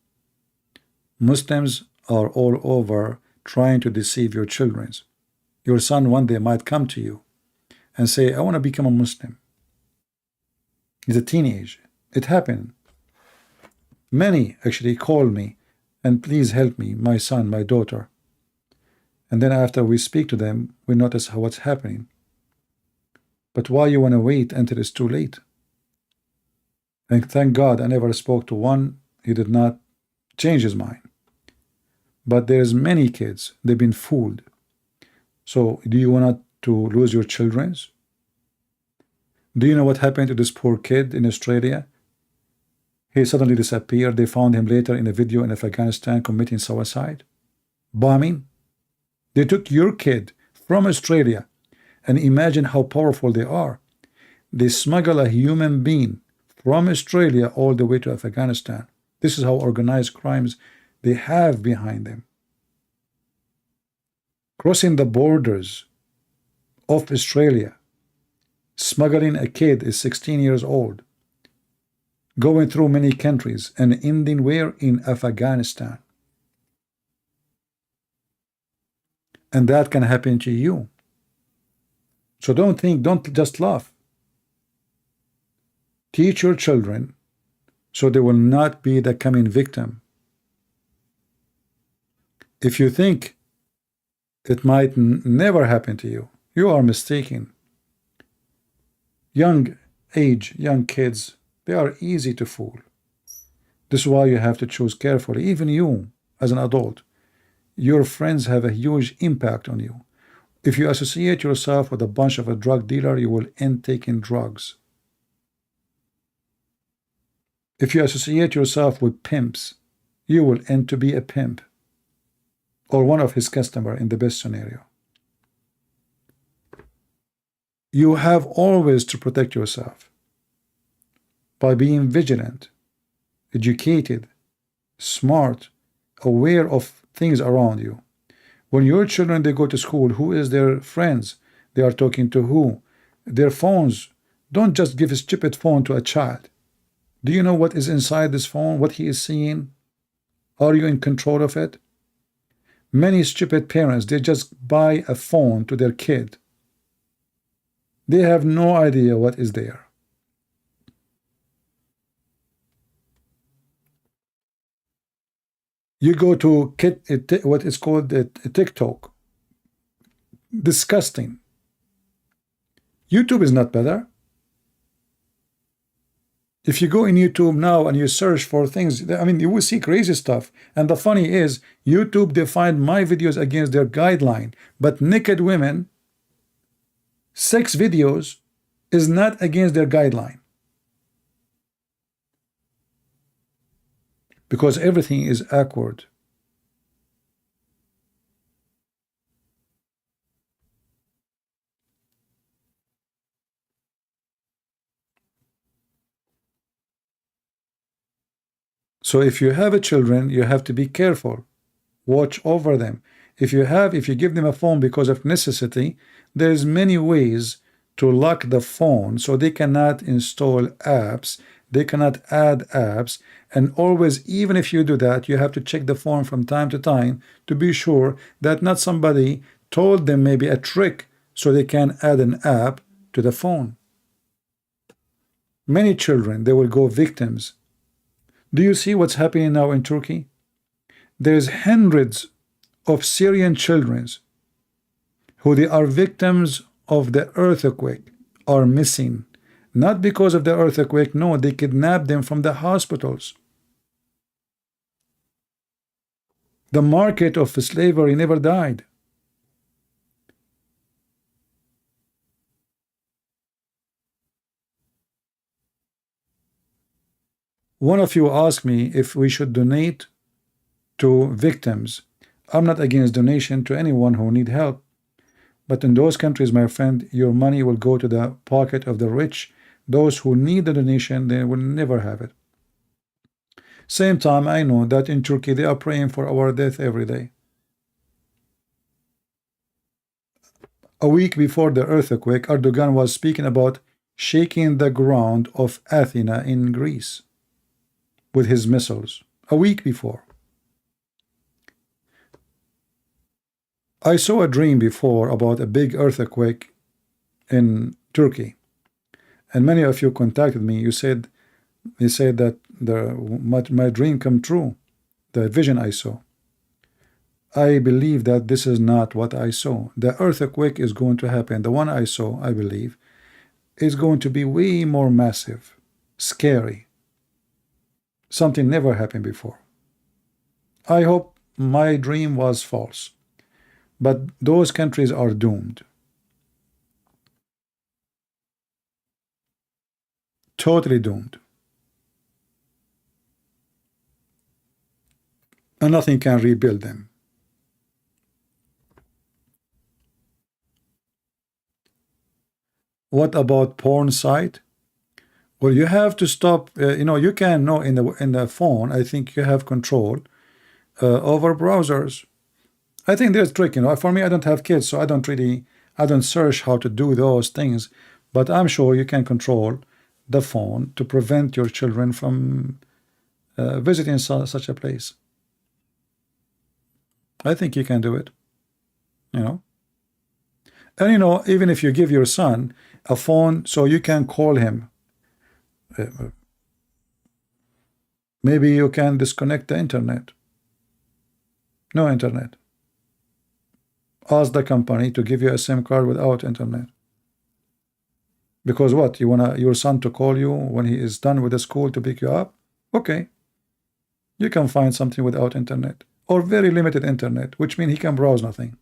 Muslims are all over trying to deceive your children. Your son one day might come to you and say, I want to become a Muslim. He's a teenager. It happened. Many actually call me and please help me, my son, my daughter. And then after we speak to them, we notice what's happening. But why you want to wait until it's too late? And thank God I never spoke to one. He did not change his mind. But there's many kids, they've been fooled. So do you want to lose your children? Do you know what happened to this poor kid in Australia? He suddenly disappeared. They found him later in a video in Afghanistan committing suicide. Bombing. They took your kid from Australia, and imagine how powerful they are. They smuggle a human being from Australia all the way to Afghanistan. This is how organized crimes they have behind them. Crossing the borders of Australia, smuggling a kid is 16 years old, going through many countries and ending where? In Afghanistan. And that can happen to you. So don't just laugh. Teach your children so they will not be the coming victim. If you think it might never happen to you, you are mistaken. Young kids, they are easy to fool. This is why you have to choose carefully. Even you, as an adult, your friends have a huge impact on you. If you associate yourself with a bunch of a drug dealer, you will end taking drugs. If you associate yourself with pimps, you will end to be a pimp or one of his customers in the best scenario. You have always to protect yourself by being vigilant, educated, smart, aware of things around you. When your children, they go to school, who is their friends? They are talking to who? Their phones. Don't just give a stupid phone to a child. Do you know what is inside this phone? What he is seeing? Are you in control of it? Many stupid parents, they just buy a phone to their kid. They have no idea what is there. You go to what is called TikTok. Disgusting. YouTube is not better. If you go in YouTube now and you search for things, I mean, you will see crazy stuff. And the funny is, YouTube defined my videos against their guideline, but naked women, sex videos, is not against their guideline. Because everything is awkward. So if you have a children, you have to be careful. Watch over them. If you give them a phone because of necessity, there's many ways to lock the phone so they cannot install apps, they cannot add apps, and always, even if you do that, you have to check the phone from time to time to be sure that not somebody told them maybe a trick so they can add an app to the phone. Many children, they will go victims. Do you see what's happening now in Turkey? There's hundreds of Syrian children who they are victims of the earthquake are missing. Not because of the earthquake, no, they kidnapped them from the hospitals. The market of slavery never died. One of you asked me if we should donate to victims. I'm not against donation to anyone who need help. But in those countries, my friend, your money will go to the pocket of the rich. Those who need the donation, they will never have it. Same time, I know that in Turkey, they are praying for our death every day. A week before the earthquake, Erdogan was speaking about shaking the ground of Athens in Greece with his missiles. A week before. I saw a dream before about a big earthquake in Turkey, and many of you contacted me. You said that my dream come true, the vision I saw. I believe that this is not what I saw. The earthquake is going to happen. The one I saw, I believe, is going to be way more massive, scary. Something never happened before. I hope my dream was false. But those countries are doomed. Totally doomed. And nothing can rebuild them. What about porn site? Well, you have to stop. You can know in the phone. I think you have control over browsers. I think there's a trick. For me, I don't have kids, so I don't search how to do those things. But I'm sure you can control the phone to prevent your children from visiting such a place. I think you can do it. And even if you give your son a phone so you can call him, maybe you can disconnect the internet. No internet. Ask the company to give you a SIM card without internet. Because what? You want your son to call you when he is done with the school to pick you up? Okay. You can find something without internet. Or very limited internet, which means he can browse nothing.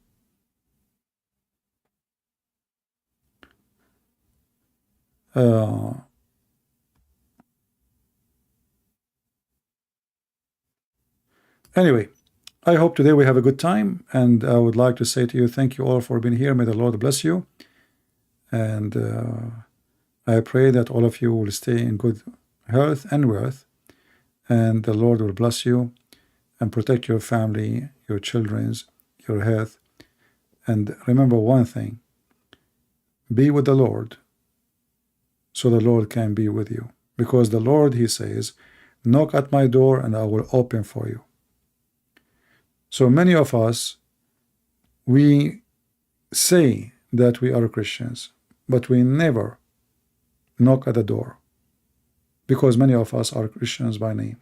Anyway, I hope today we have a good time, and I would like to say to you, thank you all for being here. May the Lord bless you. And I pray that all of you will stay in good health and wealth, and the Lord will bless you and protect your family, your children's, your health. And remember one thing, be with the Lord so the Lord can be with you. Because the Lord, he says, knock at my door and I will open for you. So many of us, we say that we are Christians, but we never knock at the door, because many of us are Christians by name.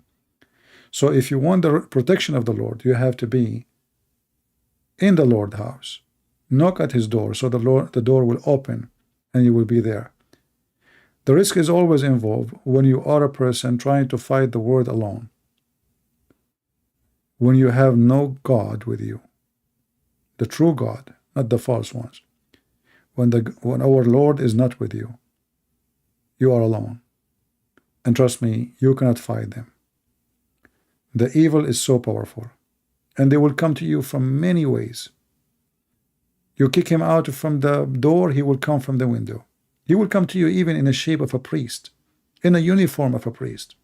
So if you want the protection of the Lord, you have to be in the Lord's house. Knock at his door, so the door will open and you will be there. The risk is always involved when you are a person trying to fight the word alone. When you have no God with you, the true God, not the false ones. When our Lord is not with you, you are alone. And trust me, you cannot fight them. The evil is so powerful, and they will come to you from many ways. You kick him out from the door, he will come from the window. He will come to you even in the shape of a priest, in a uniform of a priest.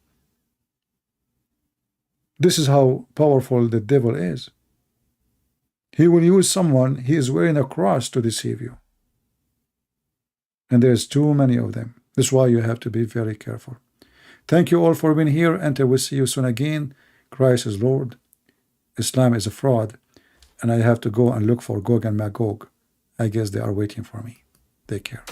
This is how powerful the devil is. He will use someone, he is wearing a cross to deceive you. And there's too many of them. That's why you have to be very careful. Thank you all for being here, and I will see you soon again. Christ is Lord. Islam is a fraud. And I have to go and look for Gog and Magog. I guess they are waiting for me. Take care.